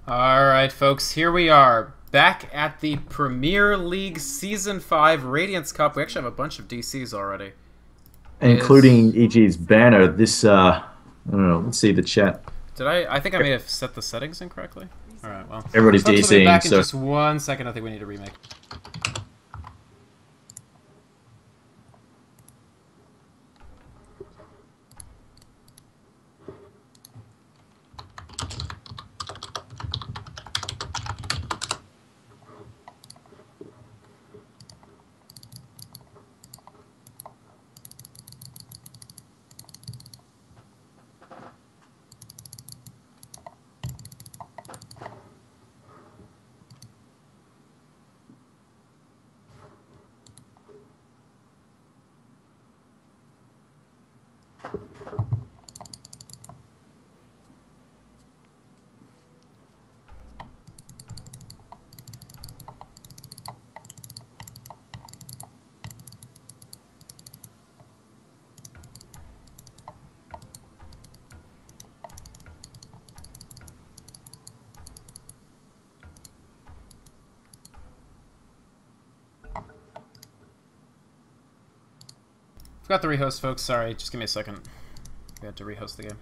Alright, folks, here we are, back at the Premier League Season 5 Radiance Cup. We actually have a bunch of DCs already. Including EG's banner. This, I don't know. Let's see the chat. I think I may have set the settings incorrectly. Alright, well. Everybody's Folks will be DCing, back in so just 1 second. I think we need a remake. Forgot to rehost, folks. Sorry, just give me a second. We had to rehost the game.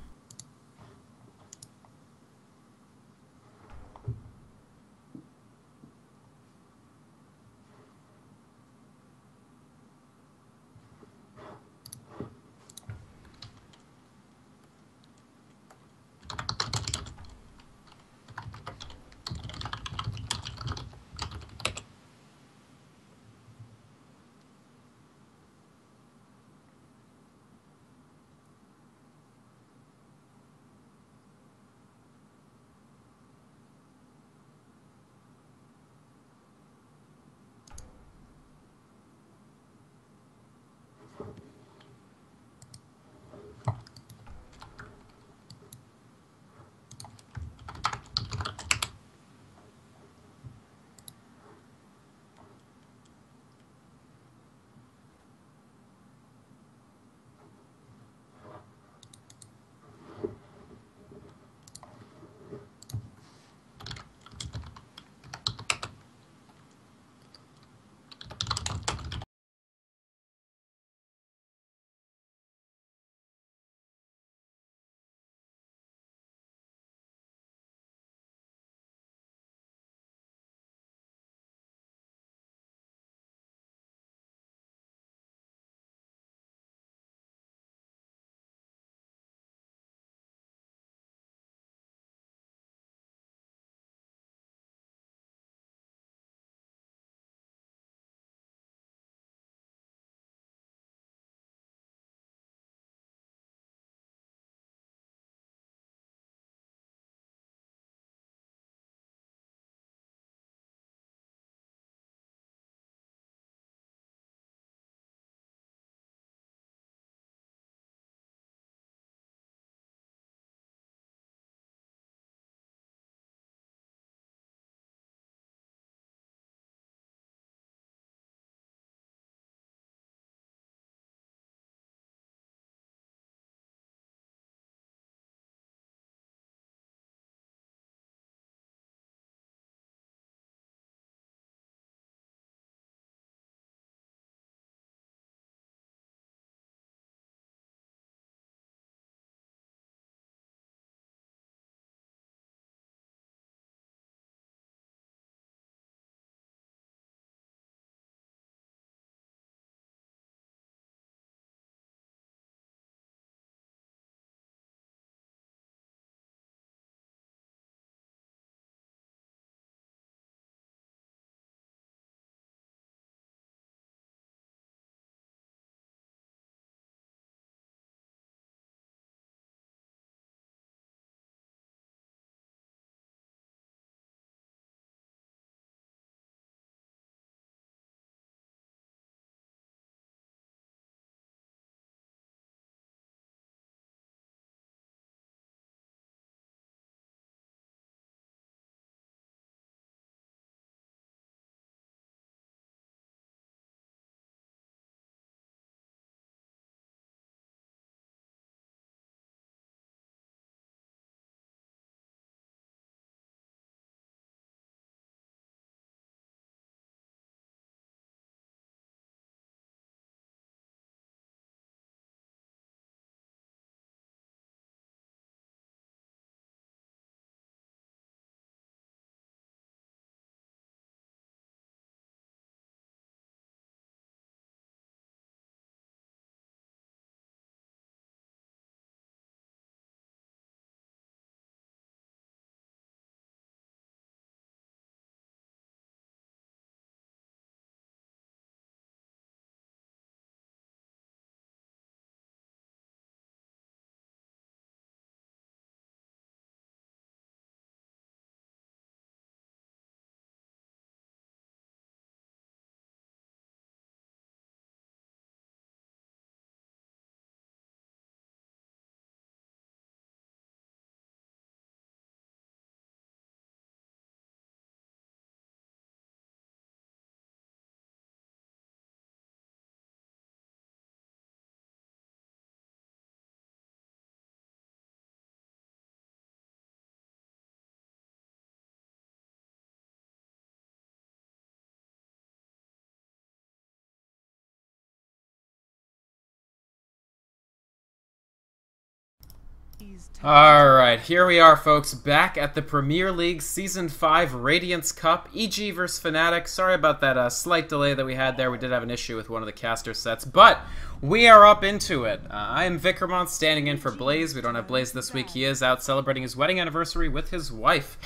Alright, here we are, folks, back at the Premier League Season 5 Radiance Cup, EG vs Fnatic. Sorry about that slight delay that we had there. We did have an issue with one of the caster sets, but we are up into it. I am Vykromond, standing in for Blaze. We don't have Blaze this week. He is out celebrating his wedding anniversary with his wife.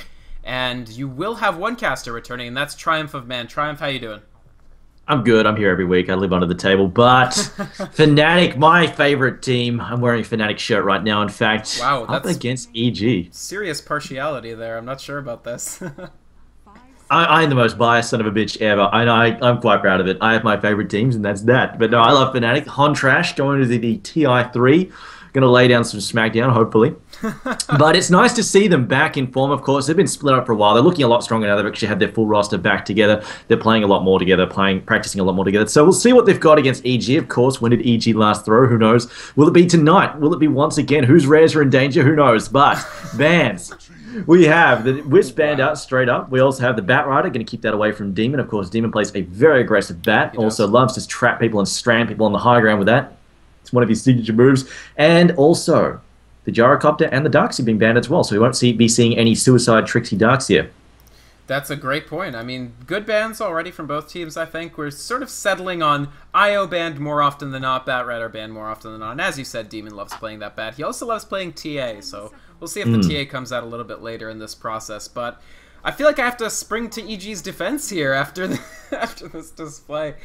And you will have one caster returning, and that's TriumphOfMan. Triumph, how you doing? I'm good. I'm here every week. I live under the table. But Fnatic, my favorite team. I'm wearing a Fnatic shirt right now, in fact. Wow, up that's against EG. Serious partiality there. I'm not sure about this. I'm the most biased son of a bitch ever. I'm quite proud of it. I have my favorite teams, and that's that. But no, I love Fnatic. Hon Trash going to the TI3. Going to lay down some smackdown, hopefully. But it's nice to see them back in form, of course. They've been split up for a while. They're looking a lot stronger now. They've actually had their full roster back together. They're playing a lot more together, practicing a lot more together. So we'll see what they've got against EG, of course. When did EG last throw? Who knows? Will it be tonight? Will it be once again? Whose rares are in danger? Who knows? But bans. We have the Wisp band out straight up. We also have the Bat Rider, going to keep that away from Demon. Of course, Demon plays a very aggressive bat. Also loves to trap people and strand people on the high ground with that. It's one of his signature moves. And also the Gyrocopter and the Darkseid being banned as well. So we won't be seeing any Suicide Trixie Darks here. That's a great point. I mean, good bans already from both teams, I think. We're sort of settling on IO banned more often than not, Bat Rider banned more often than not. And as you said, Demon loves playing that bat. He also loves playing TA, so we'll see if the TA comes out a little bit later in this process. But I feel like I have to spring to EG's defense here after this display.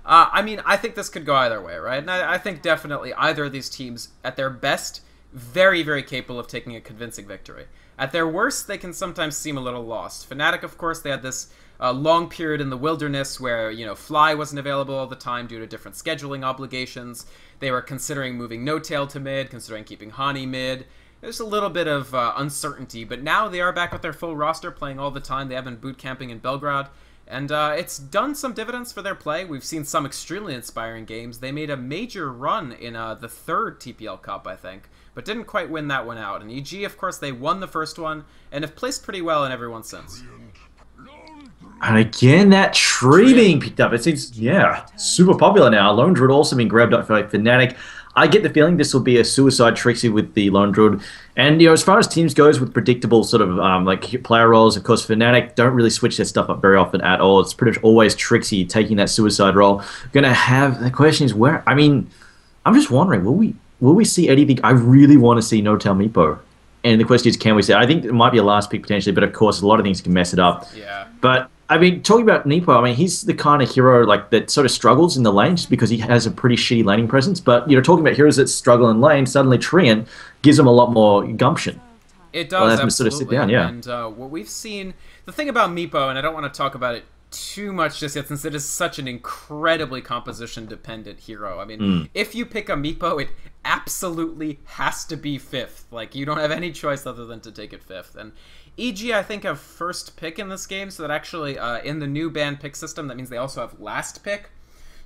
I mean, I think this could go either way, right? And I think definitely either of these teams, at their best, very, very capable of taking a convincing victory. At their worst, they can sometimes seem a little lost. Fnatic, of course, they had this long period in the wilderness where, you know, Fly wasn't available all the time due to different scheduling obligations. They were considering moving No-Tail to mid, considering keeping Hani mid. There's a little bit of uncertainty, but now they are back with their full roster, playing all the time. They have been boot camping in Belgrade. And it's done some dividends for their play. We've seen some extremely inspiring games. They made a major run in the third TPL Cup, I think, but didn't quite win that one out. And EG, of course, they won the first one and have placed pretty well in every one since. And again, that tree being picked up. It seems, yeah, super popular now. Lone Druid also being grabbed up for Fnatic. I get the feeling this will be a Suicide Trixie with the Lone Druid. And, you know, as far as teams goes with predictable sort of like player roles, of course, Fnatic don't really switch their stuff up very often at all. It's pretty much always Trixie taking that Suicide role. Going to have, the question is where, I mean, I'm just wondering, will we see anything? I really want to see No-Tail Meepo. And the question is, can we see? I think it might be a last pick potentially, but of course, a lot of things can mess it up. Yeah. But I mean, talking about Nepo, I mean, he's the kind of hero like that sort of struggles in the lane just because he has a pretty shitty laning presence. But, you know, talking about heroes that struggle in lane, suddenly Trian gives him a lot more gumption. It does, absolutely. Sort of sit down, yeah. And what we've seen, the thing about Meepo, and I don't want to talk about it too much just yet since it is such an incredibly composition-dependent hero. I mean, if you pick a Meepo, it absolutely has to be 5th. Like, you don't have any choice other than to take it 5th. And EG, I think, have first pick in this game, so that actually, in the new ban pick system, that means they also have last pick.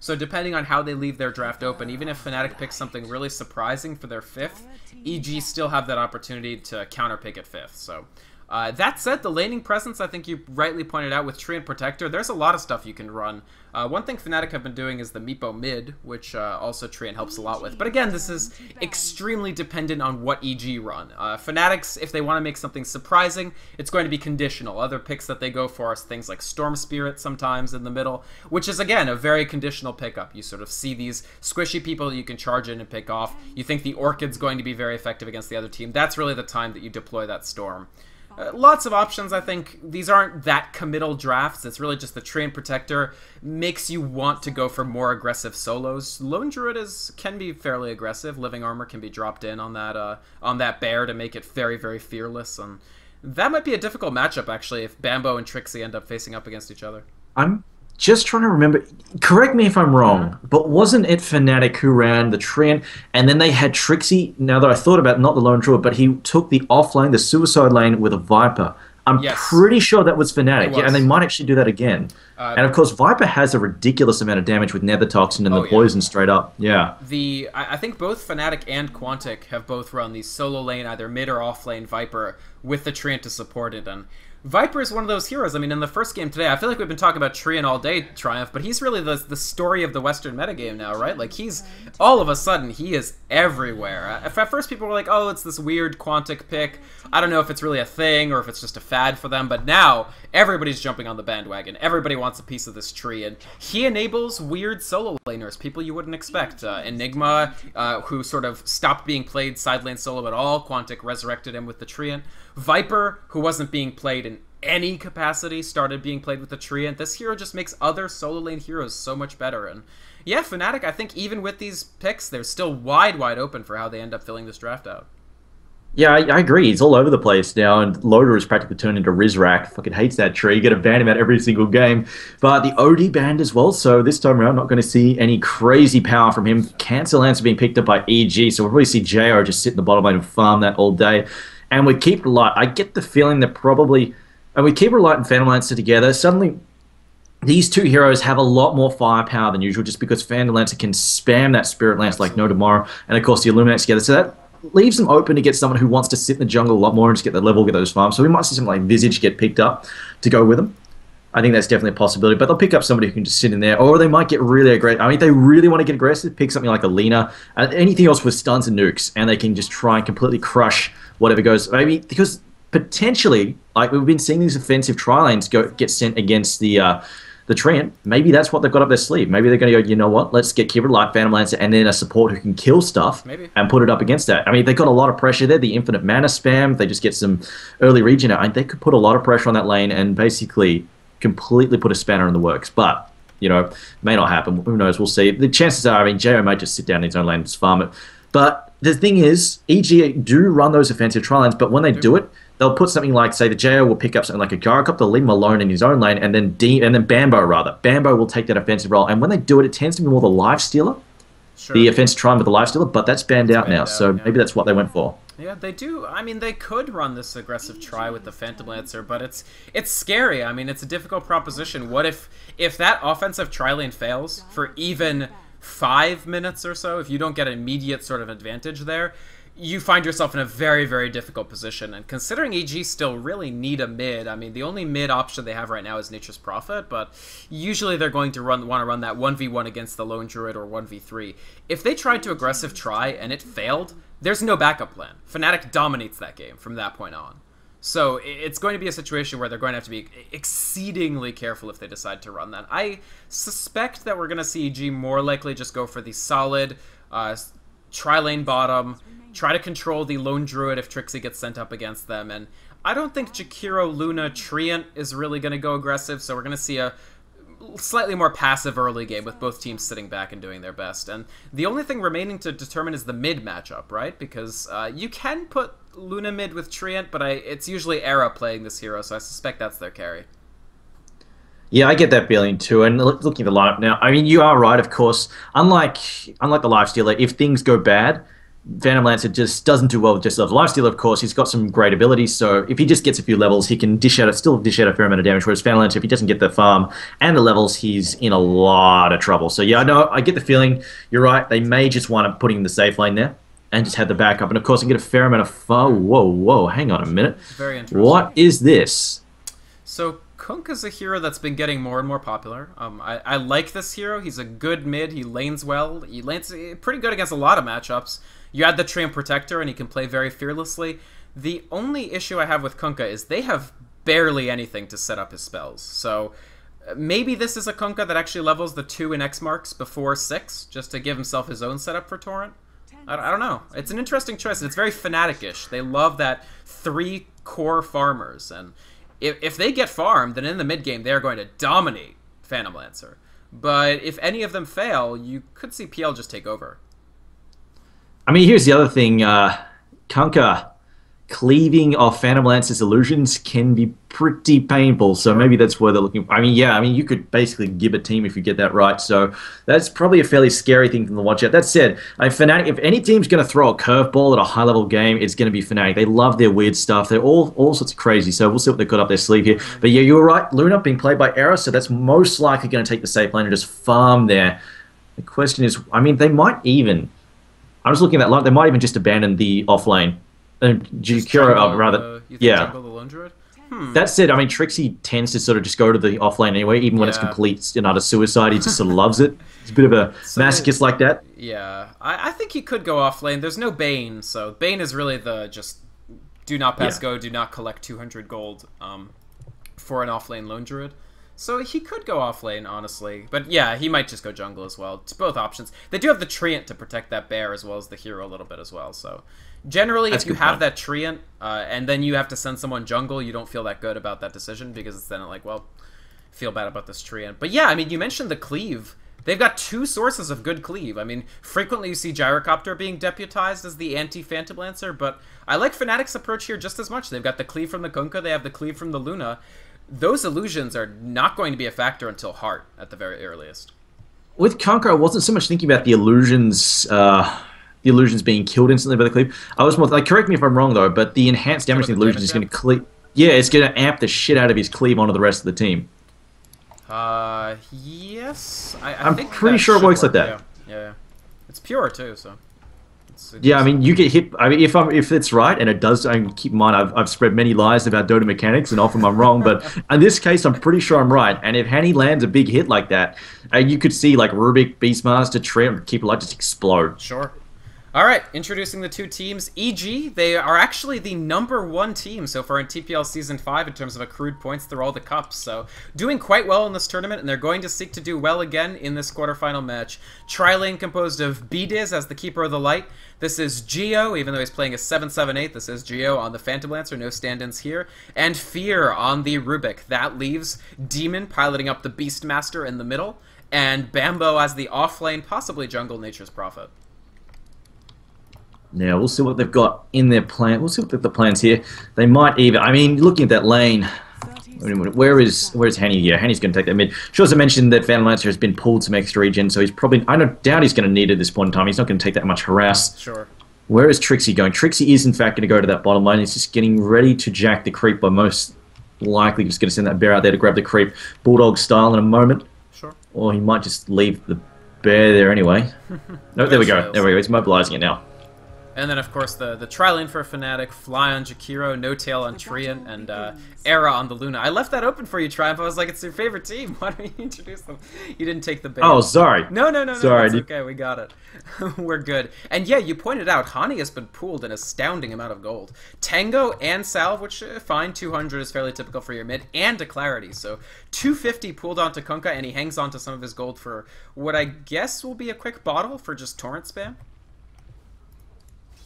So depending on how they leave their draft open, even if Fnatic picks something really surprising for their 5th, EG still have that opportunity to counter pick at 5th. So that said, the laning presence, I think you rightly pointed out with Tree and Protector, there's a lot of stuff you can run. One thing Fnatic have been doing is the Meepo mid, which also Tree helps a lot with. But again, this is extremely dependent on what EG run. Fnatic's, if they want to make something surprising, it's going to be conditional. Other picks that they go for are things like Storm Spirit sometimes in the middle, which is, again, a very conditional pickup. You sort of see these squishy people that you can charge in and pick off. You think the Orchid's going to be very effective against the other team. That's really the time that you deploy that Storm. Lots of options, I think. These aren't that committal drafts. It's really just the Tree and Protector makes you want to go for more aggressive solos. Lone Druid can be fairly aggressive. Living Armor can be dropped in on that bear to make it very, very fearless. And that might be a difficult matchup, actually, if Bambo and Trixie end up facing up against each other. I'm just trying to remember. Correct me if I'm wrong, but wasn't it Fnatic who ran the Treant, and then they had Trixie? Now that I thought about it, not the Lone Druid, but he took the off lane, the Suicide lane with a Viper. I'm pretty sure that was Fnatic, yeah, and they might actually do that again. And of course, Viper has a ridiculous amount of damage with Nether Toxin and the poison straight up. Yeah. I think both Fnatic and Quantic have both run the solo lane, either mid or off lane Viper, with the Treant to support it. And Viper is one of those heroes. I mean, in the first game today, I feel like we've been talking about Treant all day, Triumph, but he's really the story of the Western metagame now, right? Like, all of a sudden, he is everywhere. At first people were like, oh, it's this weird Quantic pick. I don't know if it's really a thing or if it's just a fad for them, but now everybody's jumping on the bandwagon. Everybody wants a piece of this tree, and he enables weird solo laners, people you wouldn't expect. Enigma, who sort of stopped being played side lane solo at all. Quantic resurrected him with the Treant. Viper, who wasn't being played in any capacity, started being played with the Treant. This hero just makes other solo lane heroes so much better, and yeah, Fnatic, I think even with these picks, they're still wide open for how they end up filling this draft out. Yeah, I agree. He's all over the place now, and Loader is practically turned into Rizrak. Fucking hates that tree. You got to ban him out every single game. But the OD banned as well, so this time around, not going to see any crazy power from him. Cancel Lance being picked up by EG, so we'll probably see JR just sit in the bottom lane and farm that all day. And with Keeper Light, I get the feeling that probably... And with Keeper Light and Phantom Lancer together, suddenly... These two heroes have a lot more firepower than usual just because Phantom Lancer can spam that Spirit Lance like no tomorrow, and of course the Illuminates together. So that leaves them open to get someone who wants to sit in the jungle a lot more and just get that level, get those farms. So we might see something like Visage get picked up to go with them. I think that's definitely a possibility, but they'll pick up somebody who can just sit in there, or they might get really aggressive. I mean, if they really want to get aggressive, pick something like a Lina, anything else with stuns and nukes, and they can just try and completely crush whatever goes. Maybe because potentially, like we've been seeing these offensive tri-lanes get sent against the Treant. Maybe that's what they've got up their sleeve. Maybe they're going to go, you know what, let's get Keeper Light, Phantom Lancer, and then a support who can kill stuff and put it up against that. I mean, they've got a lot of pressure there. The infinite mana spam, they just get some early regen out. I mean, they could put a lot of pressure on that lane and basically completely put a spanner in the works. But, you know, may not happen. Who knows? We'll see. The chances are, I mean, JO might just sit down in his own lane and just farm it. But the thing is, EG do run those offensive tri-lanes, but when they do it, they'll put something like, say, the JO will pick up something like a Gyrocopter, they'll leave him alone in his own lane, and then Bambo, rather. Bambo will take that offensive role. And when they do it, it tends to be more the lifestealer, the offensive tri-lane with the lifestealer, but that's banned out now, so maybe that's what they went for. Yeah, they do. I mean, they could run this aggressive try with the Phantom Lancer, but it's scary. I mean, it's a difficult proposition. What if that offensive tri-lane fails for even 5 minutes or so, if you don't get an immediate sort of advantage there, you find yourself in a very, very difficult position. And considering EG still really need a mid, I mean, the only mid option they have right now is Nature's Prophet, but usually they're going to want to run that 1v1 against the Lone Druid or 1v3. If they tried to aggressive try and it failed, there's no backup plan. Fnatic dominates that game from that point on. So it's going to be a situation where they're going to have to be exceedingly careful if they decide to run that. I suspect that we're going to see EG more likely just go for the solid tri-lane bottom, try to control the Lone Druid if Trixie gets sent up against them, and I don't think Jakiro, Luna, Treant is really going to go aggressive, so we're going to see a slightly more passive early game with both teams sitting back and doing their best. And the only thing remaining to determine is the mid matchup, right? Because you can put Luna mid with Treant, but it's usually Era playing this hero, so I suspect that's their carry. Yeah, I get that feeling too. And looking at the lineup now, I mean, you are right, of course. Unlike the Lifestealer, if things go bad, Phantom Lancer just doesn't do well with just level. Lifestealer, of course, he's got some great abilities, so if he just gets a few levels, he can still dish out a fair amount of damage, whereas Phantom Lancer, if he doesn't get the farm and the levels, he's in a lot of trouble. So yeah, I get the feeling, you're right, they may just want to put him in the safe lane there and just have the backup, and of course, you get a fair amount of farm. Whoa, hang on a minute. Very interesting. What is this? So Kunk is a hero that's been getting more and more popular. I like this hero. He's a good mid. He lanes well. He lanes pretty good against a lot of matchups. You add the Treant Protector, and he can play very fearlessly. The only issue I have with Kunkka is they have barely anything to set up his spells. So maybe this is a Kunkka that actually levels the 2 in X marks before 6, just to give himself his own setup for Torrent. I don't know. It's an interesting choice, and it's very Fnatic-ish. They love that 3 core farmers, and if they get farmed, then in the mid game, they're going to dominate Phantom Lancer. But if any of them fail, you could see PL just take over. I mean, here's the other thing. Kunkka cleaving off Phantom Lancer's illusions can be pretty painful, so maybe that's where they're looking. I mean, yeah, you could basically give a team if you get that right, so that's probably a fairly scary thing for them to watch out. That said, Fnatic, if any team's going to throw a curveball at a high-level game, it's going to be Fnatic. They love their weird stuff. They're all sorts of crazy, so we'll see what they've got up their sleeve here. But yeah, you were right. Luna being played by Era, so that's most likely going to take the safe lane and just farm there. The question is, I mean, they might even... I was looking at that line. They might even just abandon the off lane. Jakiro, rather, you think jungle the Lone Druid? That said, I mean, Trixie tends to sort of just go to the offlane anyway, even when it's complete and utter suicide. He just sort of loves it. He's a bit of a masochist like that. Yeah, I think he could go offlane. There's no Bane, so Bane is really the just do not pass go, do not collect 200 gold for an offlane lone druid. So he could go offlane, honestly. But yeah, he might just go jungle as well. It's both options. They do have the Treant to protect that bear as well as the hero a little bit as well. So generally, if you have that Treant and then you have to send someone jungle, you don't feel that good about that decision because it's then like, well, feel bad about this Treant. But yeah, I mean, you mentioned the cleave. They've got two sources of good cleave. I mean, frequently you see Gyrocopter being deputized as the anti-Phantom Lancer, but I like Fnatic's approach here just as much. They've got the cleave from the Kunkka, they have the cleave from the Luna. Those illusions are not going to be a factor until Heart at the very earliest. With Kunkka, I wasn't so much thinking about the illusions being killed instantly by the cleave. I was more like, correct me if I'm wrong though, but the enhanced damage of the illusion is going to cleave. Yeah, it's going to amp the shit out of his cleave onto the rest of the team. Yes. I'm pretty sure it works like that. Yeah. It's pure too, so. Yeah, I mean, you get hit. I mean, if it's right, and it does. I mean, keep in mind, I've spread many lies about Dota mechanics, and often I'm wrong. But in this case, I'm pretty sure I'm right. And if Hanny lands a big hit like that, you could see like Rubik, Beastmaster, Trim, Keep Alive just explode. Sure. All right, introducing the two teams. EG, they are actually the #1 team so far in TPL Season 5 in terms of accrued points through all the cups. So doing quite well in this tournament, and they're going to seek to do well again in this quarterfinal match. Tri-lane composed of BDiz as the Keeper of the Light. This is Geo, even though he's playing a 7-7-8. This is Geo on the Phantom Lancer, no stand-ins here. And Fear on the Rubik. That leaves Demon piloting up the Beastmaster in the middle, and Bambo as the offlane, possibly jungle Nature's Prophet. Now, we'll see what they've got in their plan. We'll see what the plans here. They might even... I mean, looking at that lane... Where's Hanny here? Hanny's going to take that mid. Should also mention that Phantom Lancer has been pulled some extra regen, so he's probably... I doubt he's going to need it at this point in time. He's not going to take that much harass. Sure. Where is Trixie going? Trixie is, in fact, going to go to that bottom lane. He's just getting ready to jack the creep, but most likely just going to send that bear out there to grab the creep Bulldog style in a moment. Sure. Or he might just leave the bear there anyway. No, there we go. There we go. He's mobilizing it now. And then, of course, the Tri-Lane for Fnatic, Fly on Jakiro, No Tail on Treant, and Era on the Luna. I left that open for you, Triumph. I was like, it's your favorite team. Why don't you introduce them? You didn't take the bait. Oh, sorry. No. Sorry. That's okay. We got it. We're good. And yeah, you pointed out, Hani has been pooled an astounding amount of gold. Tango and Salve, which, fine, 200 is fairly typical for your mid, and a Clarity. So 250 pooled onto Kunkka, and he hangs onto some of his gold for what I guess will be a quick bottle for just torrent spam.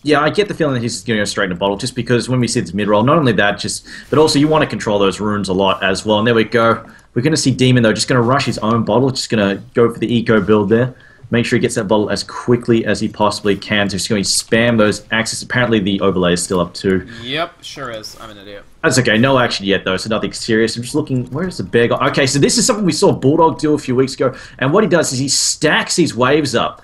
Yeah, I get the feeling that he's going to go straight in a bottle, just because when we see this mid-roll, not only that, but also you want to control those runes a lot as well. And there we go. We're going to see Demon, though, just going to rush his own bottle, just going to go for the eco build there. Make sure he gets that bottle as quickly as he possibly can. So he's going to spam those axes. Apparently the overlay is still up too. Yep, sure is. I'm an idiot. That's okay. No action yet, though, so nothing serious. I'm just looking... Where's the bear gone? Okay, so this is something we saw Bulldog do a few weeks ago. And what he does is he stacks his waves up.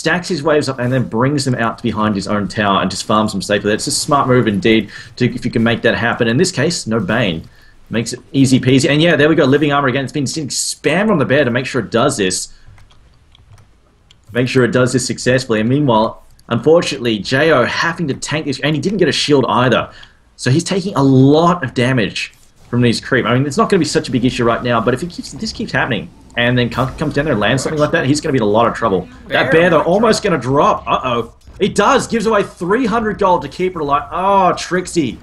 And then brings them out behind his own tower and just farms them safely. It's a smart move indeed if you can make that happen. In this case, no Bane. Makes it easy peasy. And yeah, there we go, living armor again. It's been spammed on the bear to make sure it does this. Make sure it does this successfully. And meanwhile, unfortunately, Jo having to tank this, and he didn't get a shield either. So he's taking a lot of damage from these creep. I mean, it's not going to be such a big issue right now, but if this keeps happening, and then Kunkka comes down there and lands something like that, he's going to be in a lot of trouble. That bear, though, almost going to drop. Uh-oh. It does. Gives away 300 gold to keep it alive. Oh, Trixie.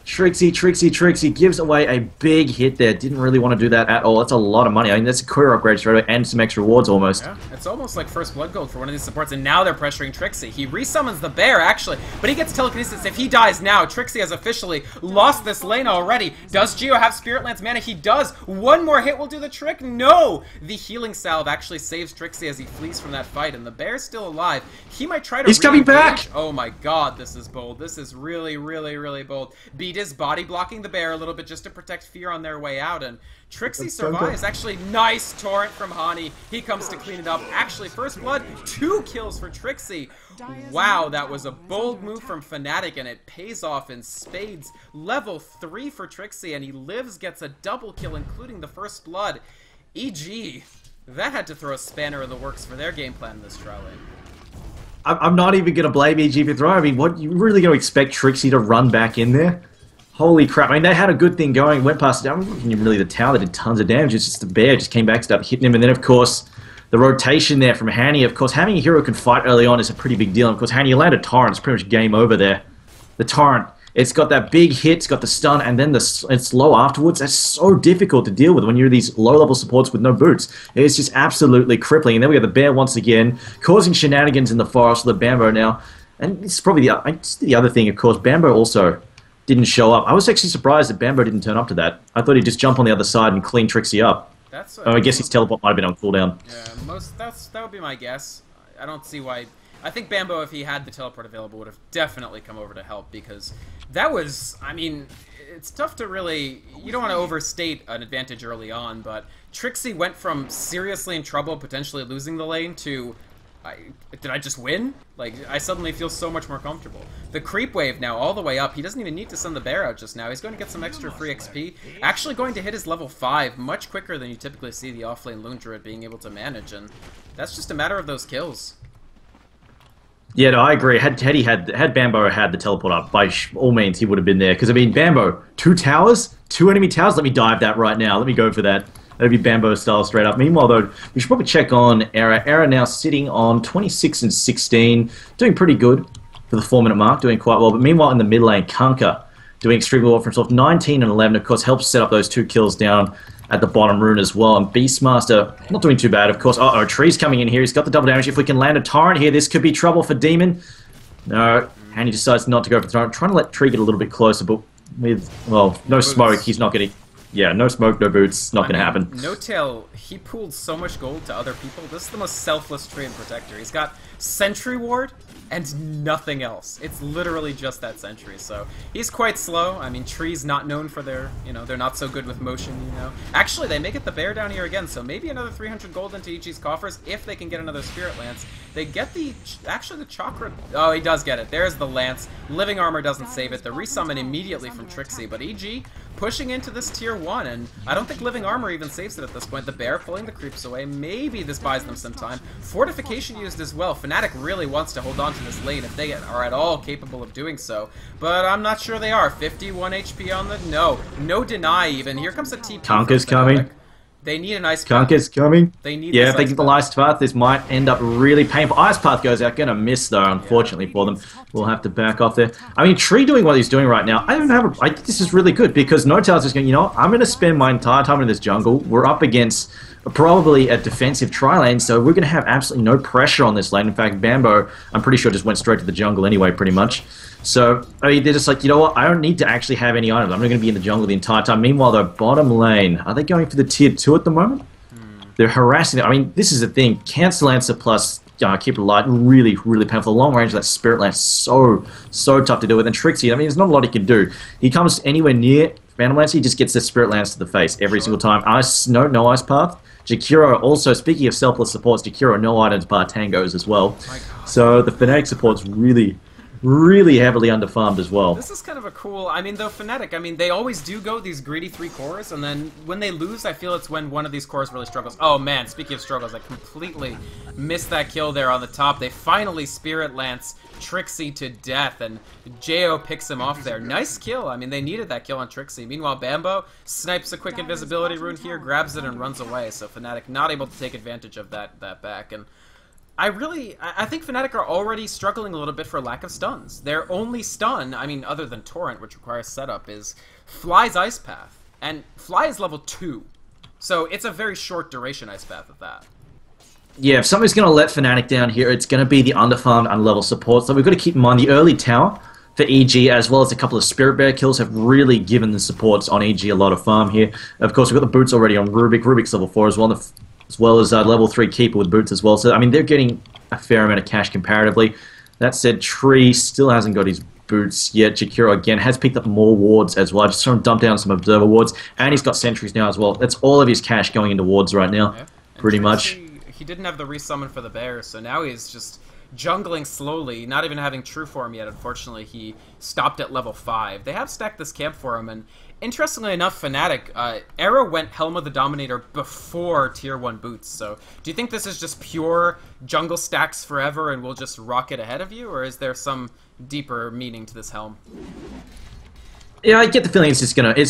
Trixie gives away a big hit there. Didn't really want to do that at all. That's a lot of money. I mean, that's a career upgrade straight away and some extra rewards almost. Yeah, it's almost like first blood gold for one of these supports, and now they're pressuring Trixie. He resummons the bear, actually, but he gets telekinesis. If he dies now, Trixie has officially lost this lane already. Does Geo have Spirit Lance mana? He does. One more hit will do the trick. No! The healing salve actually saves Trixie as he flees from that fight, and the bear's still alive. He might try to He's coming back! Oh my god, this is bold. This is really, really, really bold. Beat his body blocking the bear a little bit just to protect Fear on their way out, and Trixie survives. Actually, nice torrent from Hani. He comes to clean it up. Actually, first blood, 2 kills for Trixie. Wow, that was a bold move from Fnatic, and it pays off in spades. Level 3 for Trixie, and he lives, gets a double kill, including the first blood. EG, that had to throw a spanner in the works for their game plan in this trial lane. I'm not even going to blame EG for throwing. I mean, what, you really going to expect Trixie to run back in there? Holy crap. I mean, they had a good thing going. Went past it. I wasn't even really the tower that did tons of damage. It's just the bear just came back, started hitting him. And then, of course, the rotation there from Hanny. Of course, having a hero can fight early on is a pretty big deal. And of course, Hanny, you land a Torrent. It's pretty much game over there. The Torrent, it's got that big hit. It's got the stun. And then it's low afterwards. That's so difficult to deal with when you're these low-level supports with no boots. It's just absolutely crippling. And then we got the bear once again, causing shenanigans in the forest with the Bambo now. And this is probably the other thing, of course. Bambo also didn't show up. I was actually surprised that Bambo didn't turn up to that. I thought he'd just jump on the other side and clean Trixie up. I guess his teleport might have been on cooldown. Yeah, that would be my guess. I don't see why. I think Bambo, if he had the teleport available, would have definitely come over to help, because that was, I mean, it's tough to really, you don't want to overstate an advantage early on, but Trixie went from seriously in trouble, potentially losing the lane, to did I just win? Like, I suddenly feel so much more comfortable. The creep wave now all the way up. He doesn't even need to send the bear out just now. He's going to get some extra free XP. Actually going to hit his level 5 much quicker than you typically see the offlane Loon Druid being able to manage, and that's just a matter of those kills. Yeah, no, I agree. Had Bambo had the teleport up, by all means he would have been there. Because, I mean, Bambo, 2 towers? 2 enemy towers? Let me dive that right now. Let me go for that. That'd be Bambo style straight up. Meanwhile, though, we should probably check on Era. Era now sitting on 26 and 16, doing pretty good for the 4-minute mark, doing quite well. But meanwhile, in the mid lane, Kunkka doing extremely well for himself. 19 and 11, of course, helps set up those 2 kills down at the bottom rune as well. And Beastmaster not doing too bad, of course. Uh-oh, Tree's coming in here. He's got the double damage. If we can land a Torrent here, this could be trouble for Demon. No, and he decides not to go for the Torrent. Trying to let Tree get a little bit closer, but with, well, no smoke, he's not going to... Yeah, no smoke, no boots, not going to happen. No Tail, he pooled so much gold to other people. This is the most selfless Tree and Protector. He's got Sentry Ward and nothing else. It's literally just that Sentry, so he's quite slow. I mean, Tree's not known for their, they're not so good with motion, Actually, they may get the bear down here again, so maybe another 300 gold into EG's coffers if they can get another Spirit Lance. They get actually the Chakra... Oh, he does get it. There's the Lance. Living Armor doesn't save it. The resummon immediately from Trixie, but EG pushing into this tier 1, and I don't think Living Armor even saves it at this point. The bear pulling the creeps away. Maybe this buys them some time. Fortification used as well. Fnatic really wants to hold on to this lane if they are at all capable of doing so, but I'm not sure they are. 51 HP on the... No deny even. Here comes a TP. Kunkka's coming. They need an Ice Path. Kunkka's coming. They need if they get the Ice Path, this might end up really painful. Ice Path goes out. Gonna miss, though, unfortunately for them. We'll have to back off there. I mean, Tree doing what he's doing right now, this is really good, because No-Tail's just going, I'm going to spend my entire time in this jungle. We're up against probably a defensive tri-lane, so we're going to have absolutely no pressure on this lane. In fact, Bambo, I'm pretty sure, just went straight to the jungle anyway, pretty much. So, I mean, they're just like, what, I don't need to actually have any items. I'm not going to be in the jungle the entire time. Meanwhile, the bottom lane, are they going for the tier 2 at the moment? They're harassing it. I mean, this is the thing. Cancel Lancer plus keep it light, really, really painful. The long range of that Spirit Lance, so tough to deal with. And Trixie, I mean, there's not a lot he can do. He comes anywhere near Phantom Lance, he just gets the Spirit Lance to the face every single time. No Ice Path. Jakiro also, speaking of selfless supports, Jakiro no items bar tangos as well. So the Fnatic support's really heavily underfarmed as well. This is kind of a cool... I mean, though, Fnatic, they always do go these greedy 3 cores, and then when they lose, I feel it's when one of these cores really struggles. Oh, man, speaking of struggles, I completely missed that kill there on the top. They finally Spirit Lance Trixie to death, and Jo picks him off there. Nice kill. I mean, they needed that kill on Trixie. Meanwhile, Bambo snipes a quick invisibility rune here, grabs it, and runs away, so Fnatic not able to take advantage of that back, and... I think Fnatic are already struggling a little bit for lack of stuns. Their only stun, other than Torrent, which requires setup, is Fly's Ice Path. And Fly is level 2. So it's a very short duration Ice Path at that. Yeah, if somebody's going to let Fnatic down here, it's going to be the underfarmed, unlevel support. So we've got to keep in mind the early tower for EG, as well as a couple of Spirit Bear kills, have really given the supports on EG a lot of farm here. Of course, we've got the boots already on Rubik. Rubik's level 4 as well as level 3 Keeper with boots as well. So, they're getting a fair amount of cash comparatively. That said, Tree still hasn't got his boots yet. Jakiro, again, has picked up more wards as well. Just trying to dump down some Observer wards. And he's got sentries now as well. That's all of his cash going into wards right now, pretty much. He didn't have the resummon for the bear, so now he's just jungling slowly, not even having true form yet. Unfortunately, he stopped at level 5. They have stacked this camp for him, and interestingly enough, Fnatic, Era went Helm of the Dominator before tier 1 boots, so do you think this is just pure jungle stacks forever and we'll just rocket ahead of you, or is there some deeper meaning to this Helm? Yeah, I get the feeling it's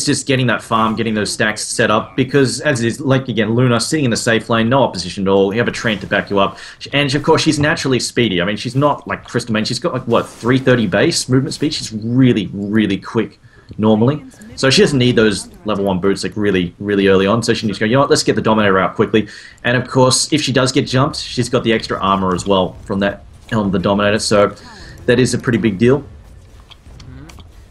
just getting that farm, getting those stacks set up, because as it is, like again, Luna sitting in the safe lane, no opposition at all, you have a Trent to back you up, and of course she's naturally speedy. I mean, she's not like Crystal Main, she's got like, what, 330 base movement speed, she's really, really quick normally. So she doesn't need those level 1 boots like really, really early on, so she needs to go, you know what, let's get the Dominator out quickly. And of course, if she does get jumped, she's got the extra armor as well from that Helm of the Dominator, so that is a pretty big deal.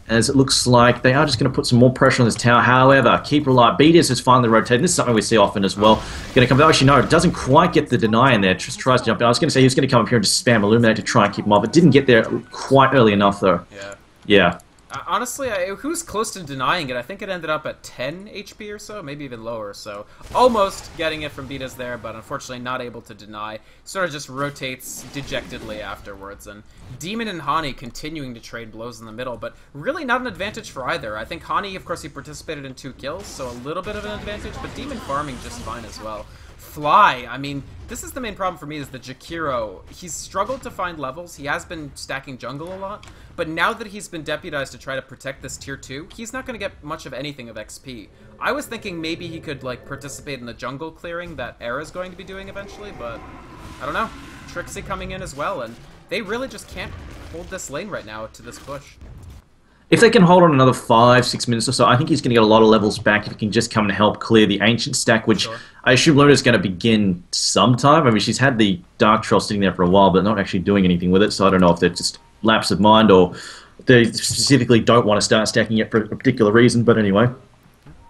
As it looks like they are just going to put some more pressure on this tower. However, keep her alive. BDS is finally rotating. This is something we see often as well. Going to come back. Actually, no, it doesn't quite get the deny in there. Just tries to jump in. I was going to say he was going to come up here and just spam Illuminate to try and keep him off. It didn't get there quite early enough, though. Yeah. Yeah. Honestly, who's close to denying it? I think it ended up at 10 HP or so, maybe even lower, so almost getting it from Betas there, but unfortunately not able to deny. Sort of just rotates dejectedly afterwards, and Demon and Hani continuing to trade blows in the middle, but really not an advantage for either. I think Hani, of course, he participated in 2 kills, so a little bit of an advantage, but Demon farming just fine as well. Fly, I mean, this is the main problem for me, is the Jakiro. He's struggled to find levels. He has been stacking jungle a lot, but now that he's been deputized to try to protect this tier 2, he's not going to get much of anything of XP. I was thinking maybe he could, like, participate in the jungle clearing that Era's going to be doing eventually, but I don't know. Trixie coming in as well, and they really just can't hold this lane right now to this push. If they can hold on another 5-6 minutes or so, I think he's going to get a lot of levels back if he can just come and help clear the Ancient stack, which I assume Luna's going to begin sometime. I mean, she's had the Dark Troll sitting there for a while, but not actually doing anything with it, so I don't know if they're just lapse of mind or they specifically don't want to start stacking it for a particular reason, but anyway.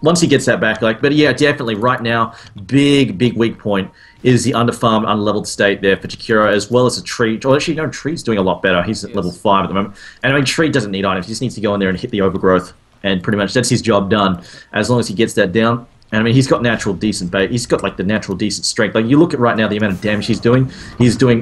Once he gets that back, like, but yeah, definitely right now, big weak point is the underfarmed, unleveled state there for Jakiro, as well as a Tree. Well, actually, no, Tree's doing a lot better. He's at level 5 at the moment. And I mean, Tree doesn't need items. He just needs to go in there and hit the overgrowth, and pretty much that's his job done. As long as he gets that down. And I mean, he's got natural decent bait. He's got like the natural decent strength. Like you look at right now the amount of damage he's doing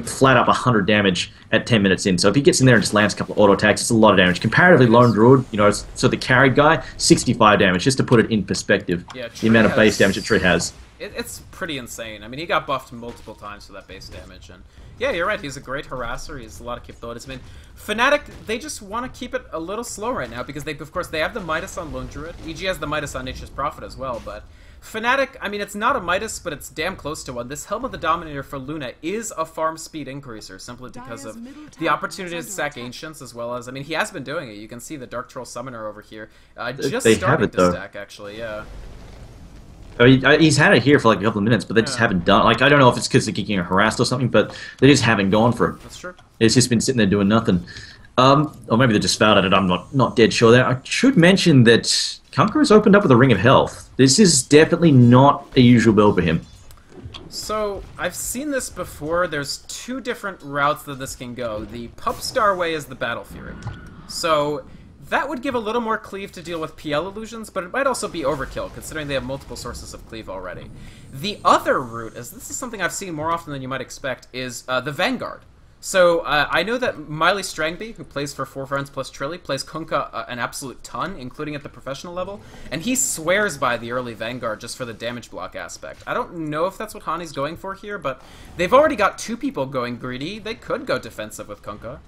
flat up 100 damage at 10 minutes in. So if he gets in there and just lands a couple of auto attacks, it's a lot of damage. Comparatively, Lone Druid, you know, so the carried guy, 65 damage, just to put it in perspective. Yeah, the amount of base damage that Tree has. It's pretty insane. I mean, he got buffed multiple times for that base damage, and yeah, you're right. He's a great harasser. He has a lot of capabilities. I mean, Fnatic, they just want to keep it a little slow right now because of course, they have the Midas on Lone Druid. EG has the Midas on Nature's Prophet as well, but Fnatic, I mean, it's not a Midas, but it's damn close to one. This Helm of the Dominator for Luna is a farm speed increaser simply because of the opportunity to stack Ancients as well as, I mean, he has been doing it. You can see the Dark Troll Summoner over here. Just starting to stack, actually, yeah. I mean, he's had it here for like a couple of minutes, but they just haven't done. Like, I don't know if it's because they're getting harassed or something, but they just haven't gone for it. That's true. It's just been sitting there doing nothing. Or maybe they just fouled at it. I'm not dead sure there. I should mention that Kunkka has opened up with a Ring of Health. This is definitely not a usual build for him. So, I've seen this before. There's 2 different routes that this can go. The Pup Star way is the Battle Fury. So, that would give a little more cleave to deal with PL illusions, but it might also be overkill, considering they have multiple sources of cleave already. The other route, as this is something I've seen more often than you might expect, is the Vanguard. So, I know that Miley Strangby, who plays for 4 Friends plus Trilly, plays Kunkka an absolute ton, including at the professional level, and he swears by the early Vanguard just for the damage block aspect. I don't know if that's what Hani's going for here, but they've already got 2 people going greedy. They could go defensive with Kunkka.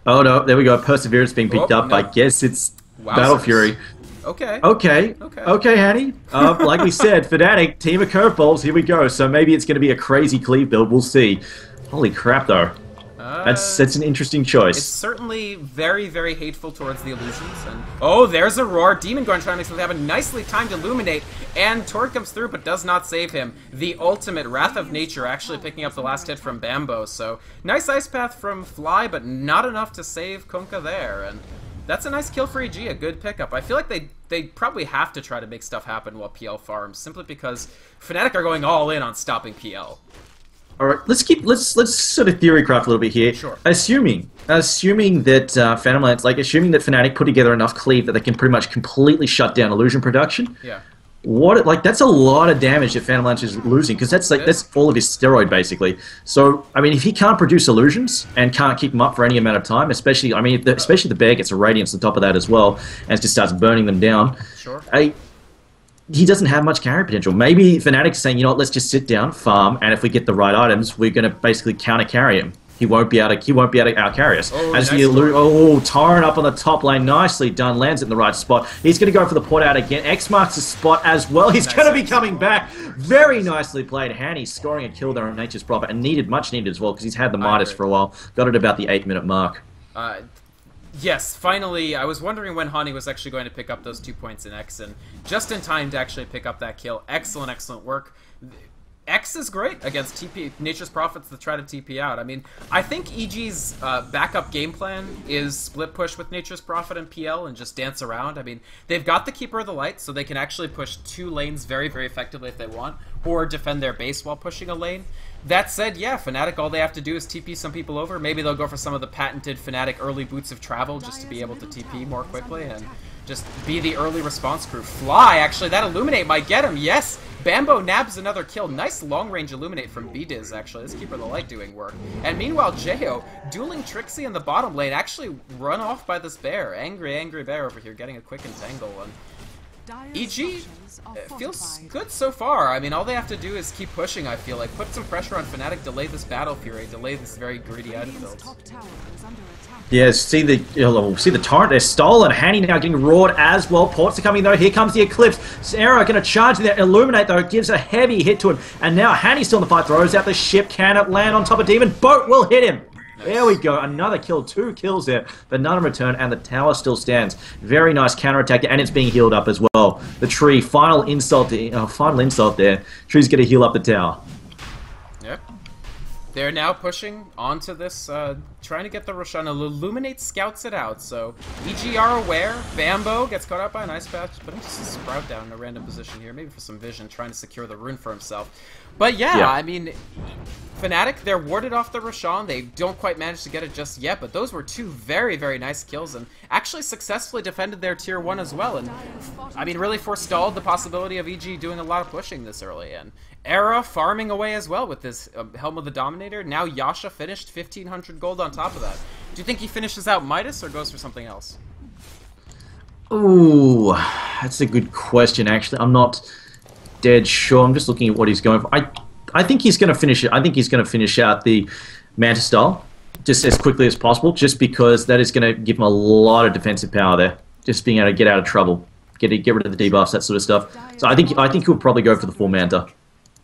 Oh no, there we go. Perseverance being picked up. No. I guess it's Battle Fury. Okay. Okay, Hattie. Like we said, Fnatic, team of curveballs, here we go. So maybe it's going to be a crazy cleave build. We'll see. Holy crap, though. That's an interesting choice. It's certainly very, very hateful towards the illusions. And oh, there's a roar. Demon going trying to make something happen. Nicely timed Illuminate. And Tord comes through, but does not save him. The ultimate Wrath of Nature actually picking up the last hit from Bambo. So nice Ice Path from Fly, but not enough to save Kunkka there. And that's a nice kill for EG, a good pickup. I feel like they probably have to try to make stuff happen while PL farms, simply because Fnatic are going all in on stopping PL. All right, let's sort of theory craft a little bit here. Sure. Assuming that Phantom Lance, like assuming that Fnatic put together enough cleave that they can pretty much completely shut down illusion production. Yeah. That's a lot of damage that Phantom Lance is losing because that's all of his steroid basically. So I mean, if he can't produce illusions and can't keep them up for any amount of time, especially especially the bear gets a radiance on top of that as well and just starts burning them down. Sure. He doesn't have much carry potential. Maybe Fnatic's saying, you know what, let's just sit down, farm, and if we get the right items, we're going to basically counter-carry him. he won't be able to out-carry us. Oh, As nice Torrent up on the top lane, nicely done, lands it in the right spot. He's going to go for the port out again. X marks the spot as well. He's going to be coming back. Very nicely played. Hanny scoring a kill there on Nature's Prophet, and much needed as well, because he's had the Midas for a while. Got it about the 8-minute mark. Yes, finally. I was wondering when Hani was actually going to pick up those 2 points in X, and just in time to actually pick up that kill. Excellent, excellent work. X is great against Nature's Prophets that try to TP out. I mean, I think EG's backup game plan is split push with Nature's Prophet and PL and just dance around. I mean, they've got the Keeper of the Light, so they can actually push 2 lanes very, very effectively if they want, or defend their base while pushing a lane. That said, yeah, Fnatic, all they have to do is TP some people over. Maybe they'll go for some of the patented Fnatic early boots of travel just to be able to TP more quickly and just be the early response crew. Fly, actually, that Illuminate might get him, yes! Bambo nabs another kill. Nice long-range Illuminate from BDiz, actually. This Keeper of the Light doing work. And meanwhile, Jo, dueling Trixie in the bottom lane, actually run off by this bear. Angry, angry bear over here, getting a quick entangle. And EG feels good so far. I mean, all they have to do is keep pushing, I feel like. Put some pressure on Fnatic, delay this Battle Fury, delay this very greedy item build. Yeah, see the torrent there stolen. Hanny now getting roared as well. Ports are coming though. Here comes the Eclipse. Sarah going to charge there. Illuminate though gives a heavy hit to him. And now Hanny's still in the fight. Throws out the ship. Can it land on top of Demon? Boat will hit him. Nice. There we go. Another kill. 2 kills there. But none in return. And the tower still stands. Very nice counterattack. And it's being healed up as well. The tree. Final insult there. Tree's going to heal up the tower. Yep. They're now pushing onto this, trying to get the Roshan. Illuminate scouts it out, so EG are aware. Bambo gets caught up by an Ice Patch, but I'm just a Sprout down in a random position here, maybe for some vision, trying to secure the rune for himself. But yeah, I mean, Fnatic, they're warded off the Roshan. They don't quite manage to get it just yet, but those were 2 very, very nice kills, and actually successfully defended their tier 1 as well, and I mean, really forestalled the possibility of EG doing a lot of pushing this early, and Era farming away as well with this Helm of the Dominator. Now Yasha finished 1,500 gold on top of that. Do you think he finishes out Midas or goes for something else? Ooh, that's a good question, actually. I'm not dead sure. I'm just looking at what he's going for. I think he's going to finish it. I think he's going to finish out the Manta style just as quickly as possible, just because that is going to give him a lot of defensive power there. Just being able to get out of trouble, get rid of the debuffs, that sort of stuff. So I think he'll probably go for the full Manta.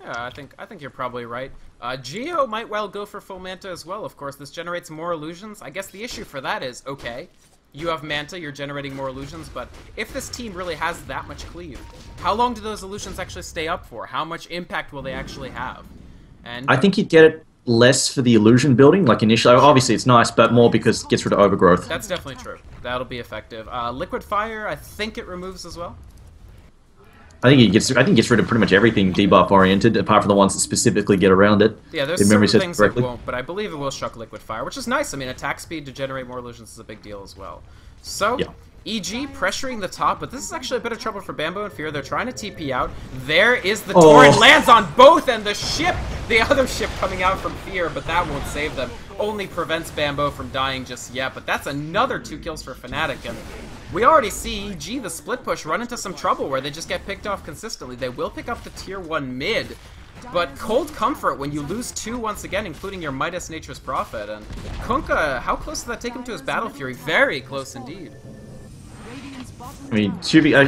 Yeah, I think you're probably right. Geo might well go for full Manta as well, of course. This generates more illusions. I guess the issue for that is, okay, you have Manta, you're generating more illusions, but if this team really has that much cleave, how long do those illusions actually stay up for? How much impact will they actually have? And I think you get it less for the illusion building, like initially. Obviously, it's nice, but more because it gets rid of overgrowth. That's definitely true. That'll be effective. Liquid Fire, I think it removes as well. I think he gets rid of pretty much everything debuff oriented, apart from the ones that specifically get around it. Yeah, there's certain things that won't, but I believe it will shuck Liquid Fire, which is nice. I mean, attack speed to generate more illusions is a big deal as well. So, yeah. EG pressuring the top, but this is actually a bit of trouble for Bambo and Fear. They're trying to TP out. There is the torrent, lands on both, and the ship, the other ship coming out from Fear, but that won't save them. Only prevents Bambo from dying just yet, but that's another 2 kills for Fnatic, and we already see EG, the split push, run into some trouble where they just get picked off consistently. They will pick up the tier 1 mid, but Cold Comfort when you lose 2 once again, including your Midas Nature's Prophet. And Kunkka, how close does that take him to his Battle Fury? Very close indeed. I mean,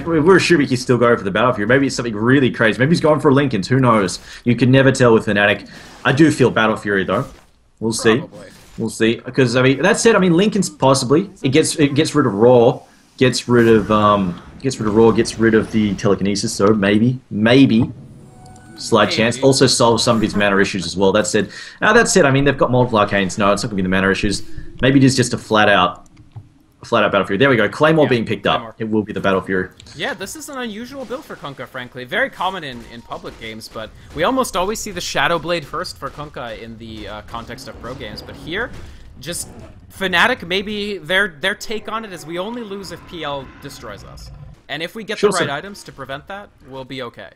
we're assuming he's still going for the Battle Fury. Maybe it's something really crazy. Maybe he's going for a Linken's. Who knows? You can never tell with Fnatic. I do feel Battle Fury though. We'll see. Probably. We'll see. Because I mean, that said, I mean, Linken's possibly. It gets rid of Raw. Gets rid of Raw, gets rid of the telekinesis, so maybe, slight chance. Also solves some of his mana issues as well. That said, I mean, they've got multiple arcanes. No, it's not going to be the mana issues. Maybe it is just a flat out Battle Fury. There we go. Claymore being picked up. It will be the Battle Fury. Yeah, this is an unusual build for Kunkka, frankly. Very common in public games, but we almost always see the Shadow Blade first for Kunkka in the context of pro games. But here, just Fnatic, maybe their take on it is we only lose if PL destroys us. And if we get the right items to prevent that, we'll be okay.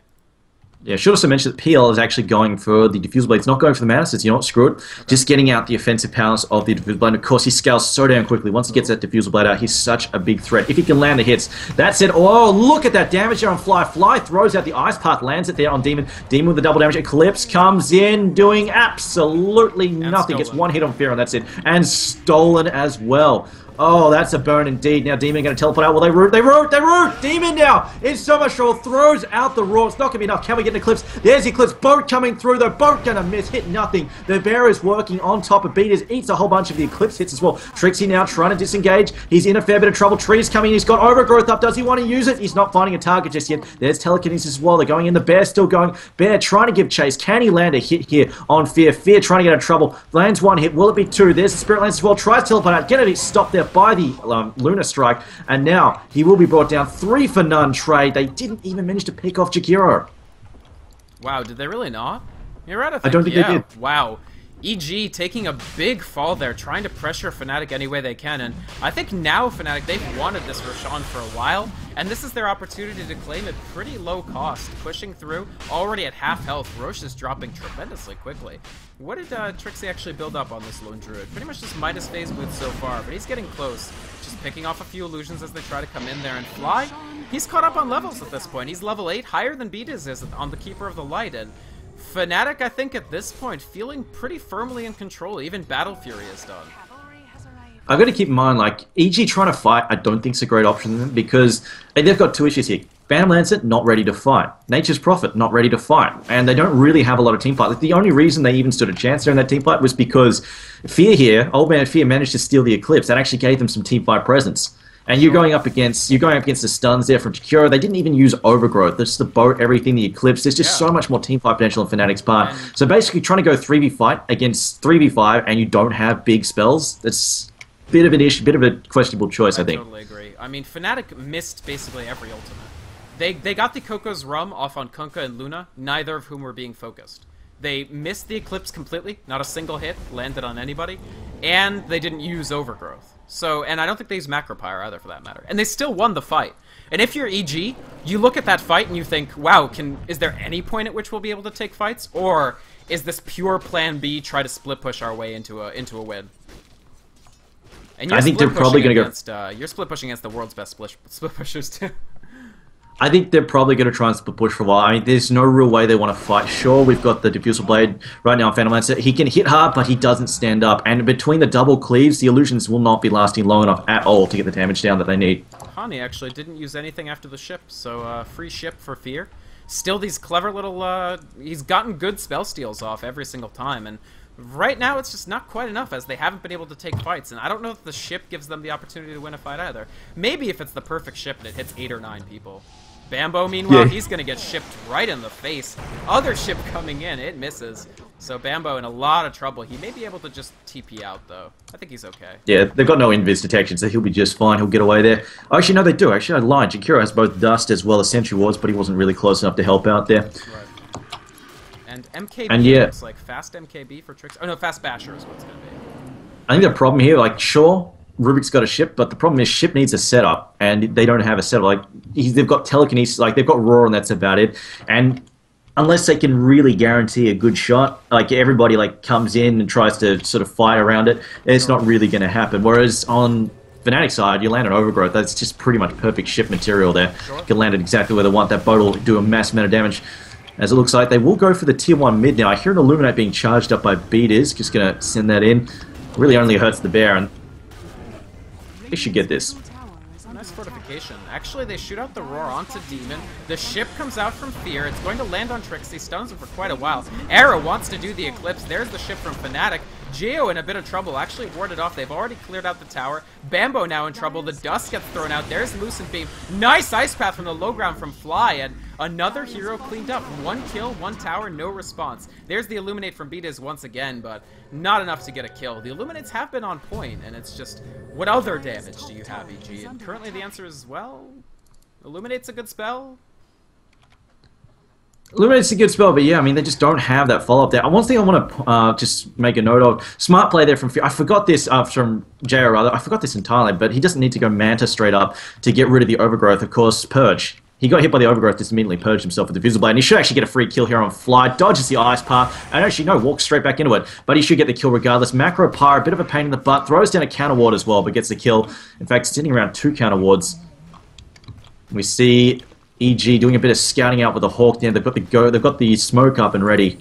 Yeah, should also mention that PL is actually going for the Diffusal Blade. It's not going for the mana, says, you know what, screw it. Okay. Just getting out the offensive powers of the Diffusal Blade. And of course, he scales so damn quickly. Once he gets that Diffusal Blade out, he's such a big threat. If he can land the hits. That said, oh, look at that damage there on Fly. Fly throws out the Ice Path, lands it there on Demon. Demon with the double damage. Eclipse comes in, doing absolutely nothing. Gets one hit on Fear, and that's it. And stolen as well. Oh, that's a burn indeed. Now Demon going to teleport out. Well, they root. Demon now is so much trouble. Throws out the Roar. It's not going to be enough. Can we get an Eclipse? There's the Eclipse. Boat coming through. The boat going to miss. Hit nothing. The Bear is working on top of Beaters. Eats a whole bunch of the Eclipse hits as well. Trixie now trying to disengage. He's in a fair bit of trouble. Tree's coming in. He's got Overgrowth up. Does he want to use it? He's not finding a target just yet. There's Telekinesis as well. They're going in. The Bear still going. Bear trying to give chase. Can he land a hit here on Fear? Fear trying to get out of trouble. Lands one hit. Will it be two? There's the Spirit Lance as well. Tries to teleport out. Get it. He's stopped there by the Lunar Strike, and now he will be brought down. 3 for none trade. They didn't even manage to pick off Jakiro. Wow, did they really not? You're right, I don't think they did. Wow. EG taking a big fall there, trying to pressure Fnatic any way they can, and I think now Fnatic, they've wanted this Roshan for a while, and this is their opportunity to claim it pretty low cost, pushing through, already at half health. Roche is dropping tremendously quickly. What did Trixie actually build up on this Lone Druid? Pretty much just minus phase booth so far, but he's getting close. Just picking off a few illusions as they try to come in there and fly. He's caught up on levels at this point. He's level 8, higher than Beatus is on the Keeper of the Light, and Fnatic, I think, at this point, feeling pretty firmly in control. Even Battle Fury is done. I've got to keep in mind, like, EG trying to fight, I don't think it's a great option for them, because they've got 2 issues here. Phantom Lancer, not ready to fight. Nature's Prophet, not ready to fight. And they don't really have a lot of team fight. Like, the only reason they even stood a chance during that team fight was because Fear here, Old Man Fear, managed to steal the Eclipse. That actually gave them some team fight presence. And you're going up against the stuns there from Jakiro. They didn't even use Overgrowth. There's the boat, everything, the Eclipse. There's just so much more team fight potential in Fnatic's part. So basically, trying to go 3v fight against 3v5 and you don't have big spells, that's a bit of an issue, bit of a questionable choice, I think. I totally agree. I mean, Fnatic missed basically every ultimate. They got the Coco's Rum off on Kunkka and Luna, neither of whom were being focused. They missed the Eclipse completely, not a single hit landed on anybody, and they didn't use Overgrowth. So, and I don't think they used Macropyre either, for that matter. And they still won the fight. And if you're EG, you look at that fight and you think, wow, is there any point at which we'll be able to take fights? Or is this pure plan B, try to split push our way into a win? And I think they're probably going to go... you're split pushing against the world's best split pushers, too. I think they're probably going to try and split push for a while. I mean, there's no real way they want to fight. Sure, we've got the Diffusal Blade right now on Phantom Lancer. He can hit hard, but he doesn't stand up. And between the double cleaves, the illusions will not be lasting long enough at all to get the damage down that they need. Hani actually didn't use anything after the ship, so free ship for Fear. Still these clever little... he's gotten good spell steals off every single time, and right now it's just not quite enough, as they haven't been able to take fights, and I don't know if the ship gives them the opportunity to win a fight either. Maybe if it's the perfect ship and it hits 8 or 9 people. Bambo, meanwhile, he's going to get shipped right in the face. Other ship coming in, it misses. So Bambo in a lot of trouble. He may be able to just TP out, though. I think he's okay. Yeah, they've got no invis detection, so he'll be just fine. He'll get away there. Actually, no, they do. Actually, I lied. Jakiro has both Dust as well as Sentry Wards, but he wasn't really close enough to help out there. Right. And MKB looks like fast MKB for Tricks. Oh, no, fast Basher is what it's going to be. I think the problem here, like, sure, Rubik's got a ship, but the problem is ship needs a setup, and they don't have a setup. Like, they've got telekinesis, like they've got Roar, and that's about it. And unless they can really guarantee a good shot, like everybody like comes in and tries to sort of fight around it, it's not really going to happen. Whereas on Fnatic side, you land an Overgrowth, that's just pretty much perfect ship material there. You can land it exactly where they want. That boat will do a massive amount of damage. As it looks like they will go for the tier 1 mid now. I hear an Illuminate being charged up by Beaters, just going to send that in. Really only hurts the Bear, and they should get this. Nice fortification. Actually, they shoot out the Roar onto Demon. The ship comes out from Fear. It's going to land on Trixie. Stuns him for quite a while. Era wants to do the Eclipse. There's the ship from Fnatic. Geo in a bit of trouble. Actually warded off. They've already cleared out the tower. Bambo now in trouble. The dust gets thrown out. There's Lucent Beam. Nice Ice Path from the low ground from Fly. And another hero cleaned up. 1 kill, 1 tower, no response. There's the Illuminate from Beataz once again, but not enough to get a kill. The Illuminates have been on point, and it's just, what other damage do you have, EG? And currently the answer is, well, Illuminate's a good spell. Illuminate's a good spell, but yeah, I mean, they just don't have that follow-up there. One thing I want to just make a note of, smart play there from Fear. I forgot this, from JR rather, I forgot this entirely, but he doesn't need to go Manta straight up to get rid of the Overgrowth. Of course, Purge. He got hit by the Overgrowth, just immediately purged himself with the Visible Blade, and he should actually get a free kill here on Fly. Dodges the Ice Path, and actually, no, walks straight back into it. But he should get the kill regardless. Macro Pyre, a bit of a pain in the butt, throws down a counter ward as well, but gets the kill. In fact, sitting around 2 counter wards. We see EG doing a bit of scouting out with the Hawk there. They've got the smoke up and ready.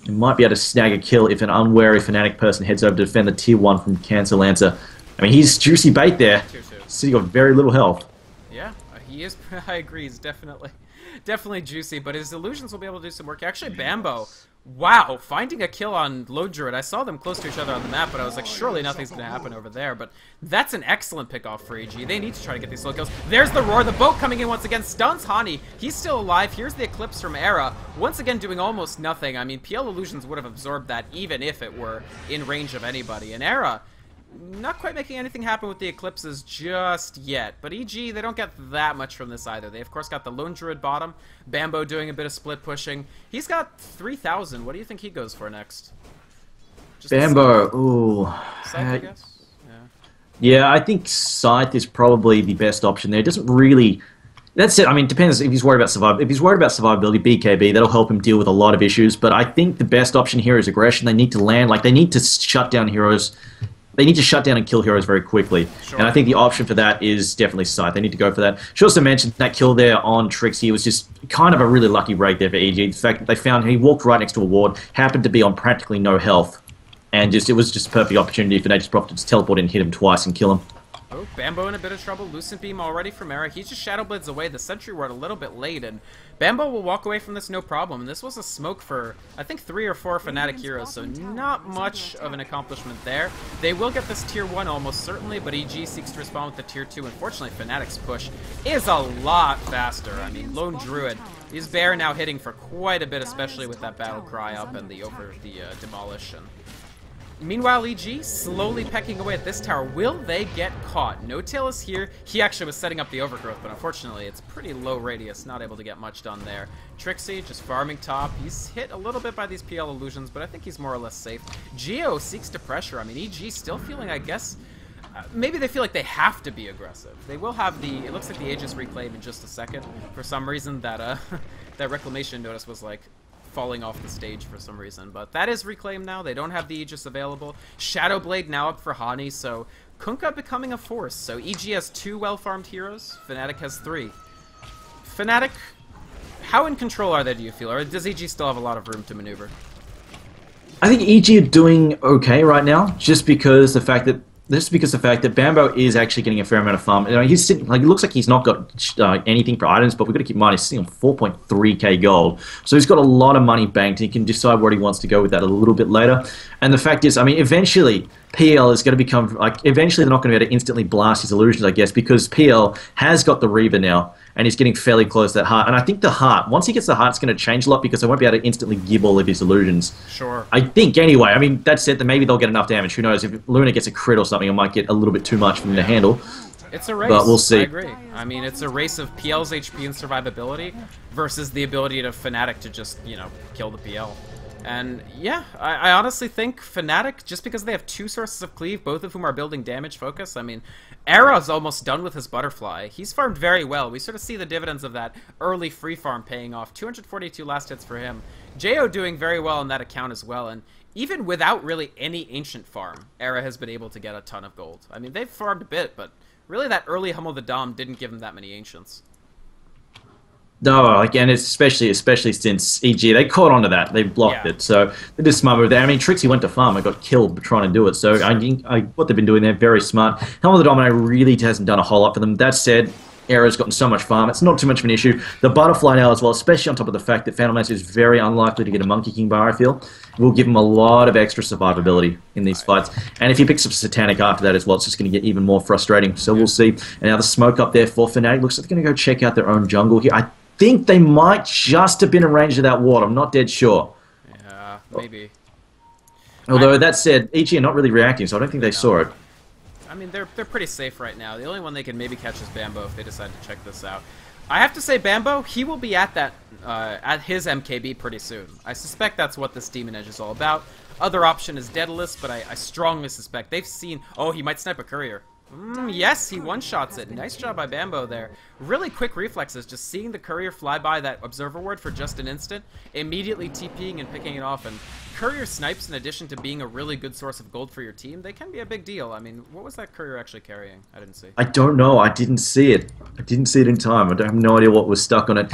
They might be able to snag a kill if an unwary Fnatic person heads over to defend the tier 1 from Cancer Lancer. I mean, he's juicy bait there. Sitting on very little health. Yeah, he is. I agree. He's definitely juicy, but his illusions will be able to do some work. Actually, Bambo, wow, finding a kill on Lone Druid. I saw them close to each other on the map, but I was like, surely nothing's going to happen over there. But that's an excellent pick-off for AG. They need to try to get these slow kills. There's the Roar. The boat coming in once again. Stuns Hani. He's still alive. Here's the Eclipse from Era. Once again, doing almost nothing. I mean, PL Illusions would have absorbed that even if it were in range of anybody. And Era, not quite making anything happen with the Eclipses just yet. But EG, they don't get that much from this either. They, of course, got the Lone Druid bottom. Bambo doing a bit of split pushing. He's got 3,000. What do you think he goes for next? Just Bambo, ooh. Scythe, I guess? Yeah, I think Scythe is probably the best option there. It doesn't really... That's it. I mean, it depends if he's worried about survival. If he's worried about survivability, BKB, that'll help him deal with a lot of issues. But I think the best option here is aggression. They need to land. Like, they need to shut down heroes. They need to shut down and kill heroes very quickly. Sure. And I think the option for that is definitely Scythe. They need to go for that. Should also mention that kill there on Trixie was just kind of a really lucky break there for EG. The fact that they found he walked right next to a ward, happened to be on practically no health. And it was just a perfect opportunity for Nature's Prophet to just teleport in, hit him twice, and kill him. Oh, Bambo in a bit of trouble. Lucent Beam already from Era. He just Shadow Blades away. The Sentry Ward a little bit late, and Bambo will walk away from this no problem. And this was a smoke for, I think, 3 or 4 Fnatic heroes, so not much of an accomplishment there. They will get this tier 1 almost certainly, but EG seeks to respond with the tier 2. Unfortunately, Fnatic's push is a lot faster. I mean, Lone Druid is Bear now hitting for quite a bit, especially with that Battle Cry up and the Demolish. And meanwhile, EG slowly pecking away at this tower. Will they get caught? No-Tail is here. He actually was setting up the Overgrowth, but unfortunately, it's pretty low radius. Not able to get much done there. Trixie just farming top. He's hit a little bit by these PL Illusions, but I think he's more or less safe. Geo seeks to pressure. I mean, EG still feeling, I guess, maybe they feel like they have to be aggressive. They will have the, it looks like the Aegis Reclaim in just a second. For some reason, that that Reclamation Notice was like falling off the stage for some reason, but that is reclaimed now. They don't have the Aegis available. Shadow Blade now up for Hani, so Kunkka becoming a force. So EG has 2 well-farmed heroes, Fnatic has 3. Fnatic, how in control are they, do you feel, or does EG still have a lot of room to maneuver? I think EG are doing okay right now, just because the fact that Bambo is actually getting a fair amount of farm. You know, he's sitting, like, it looks like he's not got anything for items, but we've got to keep in mind he's sitting on 4.3k gold. So he's got a lot of money banked, and he can decide where he wants to go with that a little bit later. And the fact is, I mean, eventually, PL is going to become, like, eventually they're not going to be able to instantly blast his illusions, I guess, because PL has got the Reaver now, and he's getting fairly close to that heart. And I think the heart, once he gets the heart, it's going to change a lot because they won't be able to instantly give all of his illusions. Sure. I think, anyway. I mean, that said, that maybe they'll get enough damage. Who knows? If Luna gets a crit or something, it might get a little bit too much for them to handle. It's a race. But we'll see. I agree. I mean, it's a race of PL's HP and survivability versus the ability to Fnatic to just, you know, kill the PL. And yeah, I honestly think Fnatic, just because they have 2 sources of cleave, both of whom are building damage focus, I mean, Era's almost done with his Butterfly. He's farmed very well. We sort of see the dividends of that early free farm paying off. 242 last hits for him. Jo doing very well on that account as well, and even without really any ancient farm, Era has been able to get a ton of gold. I mean, they've farmed a bit, but really that early Hummel the Dom didn't give him that many ancients. No, again, especially since EG, they caught onto that. They blocked it. So they're just smart with that. I mean, Trixie went to farm and got killed trying to do it. So what they've been doing there, very smart. Helm of the Dominate really hasn't done a whole lot for them. That said, Era's gotten so much farm. It's not too much of an issue. The Butterfly now as well, especially on top of the fact that Phantom Lancer is very unlikely to get a Monkey King bar, I feel, will give him a lot of extra survivability in these fights. And if he picks up Satanic after that as well, it's just going to get even more frustrating. So we'll see. And now the smoke up there for Fnatic. Looks like they're going to go check out their own jungle here. I think they might just have been in range of that ward. I'm not dead sure. Yeah, maybe. Although, that said, EG are not really reacting, so I don't think they saw it. I mean, they're pretty safe right now. The only one they can maybe catch is Bambo if they decide to check this out. I have to say, Bambo, he will be at that at his MKB pretty soon. I suspect that's what this Demon Edge is all about. Other option is Daedalus, but I strongly suspect they've seen... Oh, he might snipe a Courier. Yes, he one-shots it. Nice job by Bambo there. Really quick reflexes, just seeing the courier fly by that observer ward for just an instant, immediately TPing and picking it off. And courier snipes, in addition to being a really good source of gold for your team, they can be a big deal. I mean, what was that courier actually carrying? I didn't see. I don't know. I didn't see it. I didn't see it in time. I have no idea what was stuck on it.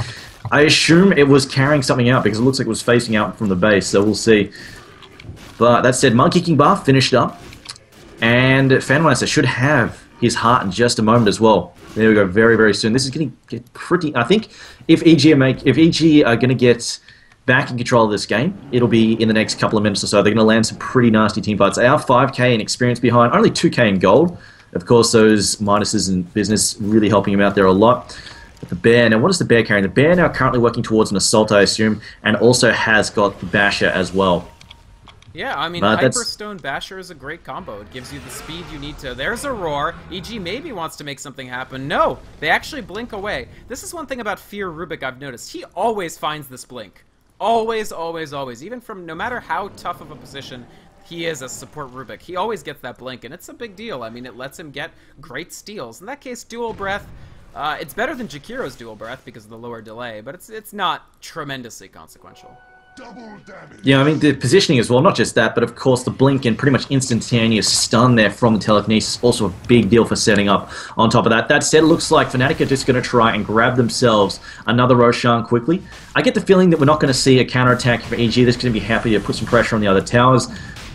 I assume it was carrying something out because it looks like it was facing out from the base, so we'll see. But that said, Monkey King buff finished up. And Phantom Lancer should have his heart in just a moment as well. There we go, very, very soon. This is going to get pretty... I think if EG are going to get back in control of this game, it'll be in the next couple of minutes or so. They're going to land some pretty nasty team fights. They are 5k in experience behind, only 2k in gold. Of course, those minuses in business really helping him out there a lot. But the Bear, now what is the Bear carrying? The Bear now currently working towards an Assault, I assume, and also has got the Basher as well. Yeah, I mean, Hyperstone Basher is a great combo. It gives you the speed you need to... There's a Roar. EG maybe wants to make something happen. No, they actually blink away. This is one thing about Fear Rubik I've noticed. He always finds this blink. Always, always, always. Even from no matter how tough of a position he is as support Rubik, he always gets that blink, and it's a big deal. I mean, it lets him get great steals. In that case, Dual Breath, it's better than Jakiro's Dual Breath because of the lower delay, but it's not tremendously consequential. Yeah, I mean, the positioning as well, not just that, but of course the blink and pretty much instantaneous stun there from the telekinesis, also a big deal for setting up on top of that. That said, it looks like Fnatic are just going to try and grab themselves another Roshan quickly. I get the feeling that we're not going to see a counterattack for EG. They're going to be happy to put some pressure on the other towers,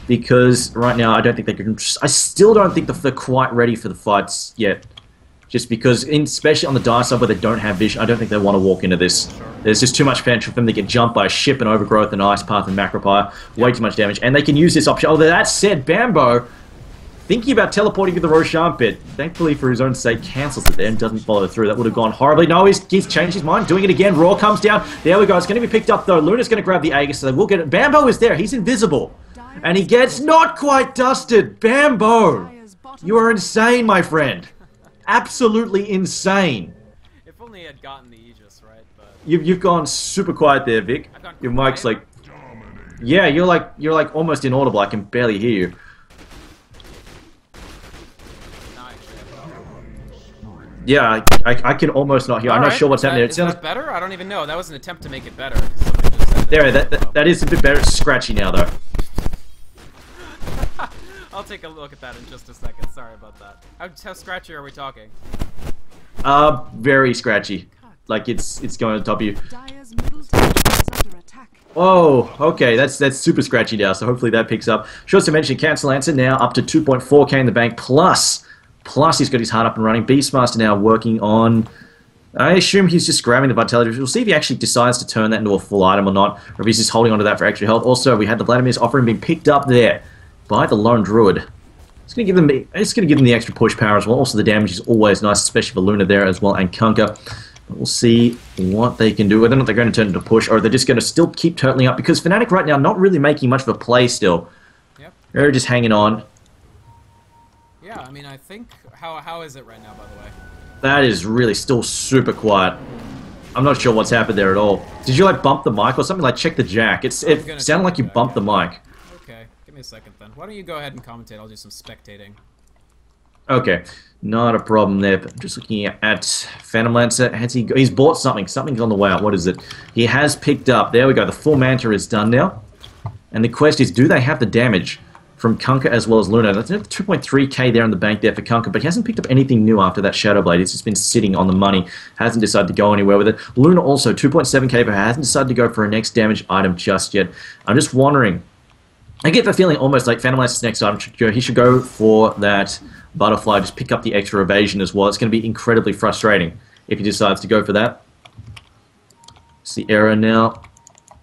because right now I don't think they can... I still don't think they're quite ready for the fights yet. Just because, especially on the Dire side where they don't have vision, I don't think they want to walk into this. Sure. There's just too much potential for them to get jumped by a ship and Overgrowth and Ice Path and Macropire. Way too much damage. And they can use this option. Although that said, Bambo, thinking about teleporting to the Roshan pit, thankfully for his own sake, cancels it there and doesn't follow through. That would have gone horribly. No, he's changed his mind, doing it again. Roar comes down. There we go. It's going to be picked up though. Luna's going to grab the Aegis, so they will get it. Bambo is there. He's invisible. And he gets not quite dusted. Bambo, you are insane, my friend. Absolutely insane. If only he had gotten the Aegis, right? But you've gone super quiet there, Vic. Your mic's like... Yeah, you're like almost inaudible. I can barely hear you. Yeah, I can almost not hear. I'm not sure what's happening there. Is that better? I don't even know. That was an attempt to make it better. There, that is a bit better. It's scratchy now, though. I'll take a look at that in just a second. Sorry about that. How scratchy are we talking? Very scratchy. Like it's going on top of you. Oh, okay. That's super scratchy now. So hopefully that picks up. Should also mention Cancel Answer now up to 2.4k in the bank. Plus he's got his heart up and running. Beastmaster now working on... I assume he's just grabbing the Vitality. We'll see if he actually decides to turn that into a full item or not, or if he's just holding onto that for extra health. Also, we had the Vladimir's offering being picked up there by the Lone Druid. It's going to give them the extra push power as well. Also, the damage is always nice, especially for Luna there as well, and Kunkka. But we'll see what they can do. Whether or not they're going to turn it into push, or they're just going to still keep turtling up, because Fnatic right now not really making much of a play still. Yep. They're just hanging on. Yeah, I mean, I think... How is it right now, by the way? That is really still super quiet. I'm not sure what's happened there at all. Did you, like, bump the mic or something? Like, check the jack. It sounded like you bumped the mic. Okay, give me a second then. Why don't you go ahead and commentate? I'll do some spectating. Okay, not a problem there. But I'm just looking at Phantom Lancer. He's bought something. Something's on the way out. What is it? He has picked up. There we go. The full Manta is done now. And the question is, do they have the damage from Kunkka as well as Luna? That's 2.3k there in the bank there for Kunkka, but he hasn't picked up anything new after that Shadow Blade. He's just been sitting on the money. Hasn't decided to go anywhere with it. Luna also 2.7k, but hasn't decided to go for a next damage item just yet. I'm just wondering. I get the feeling almost like Phantom Lancer's next item should go. He should go for that Butterfly, just pick up the extra evasion as well. It's going to be incredibly frustrating if he decides to go for that. It's the error now.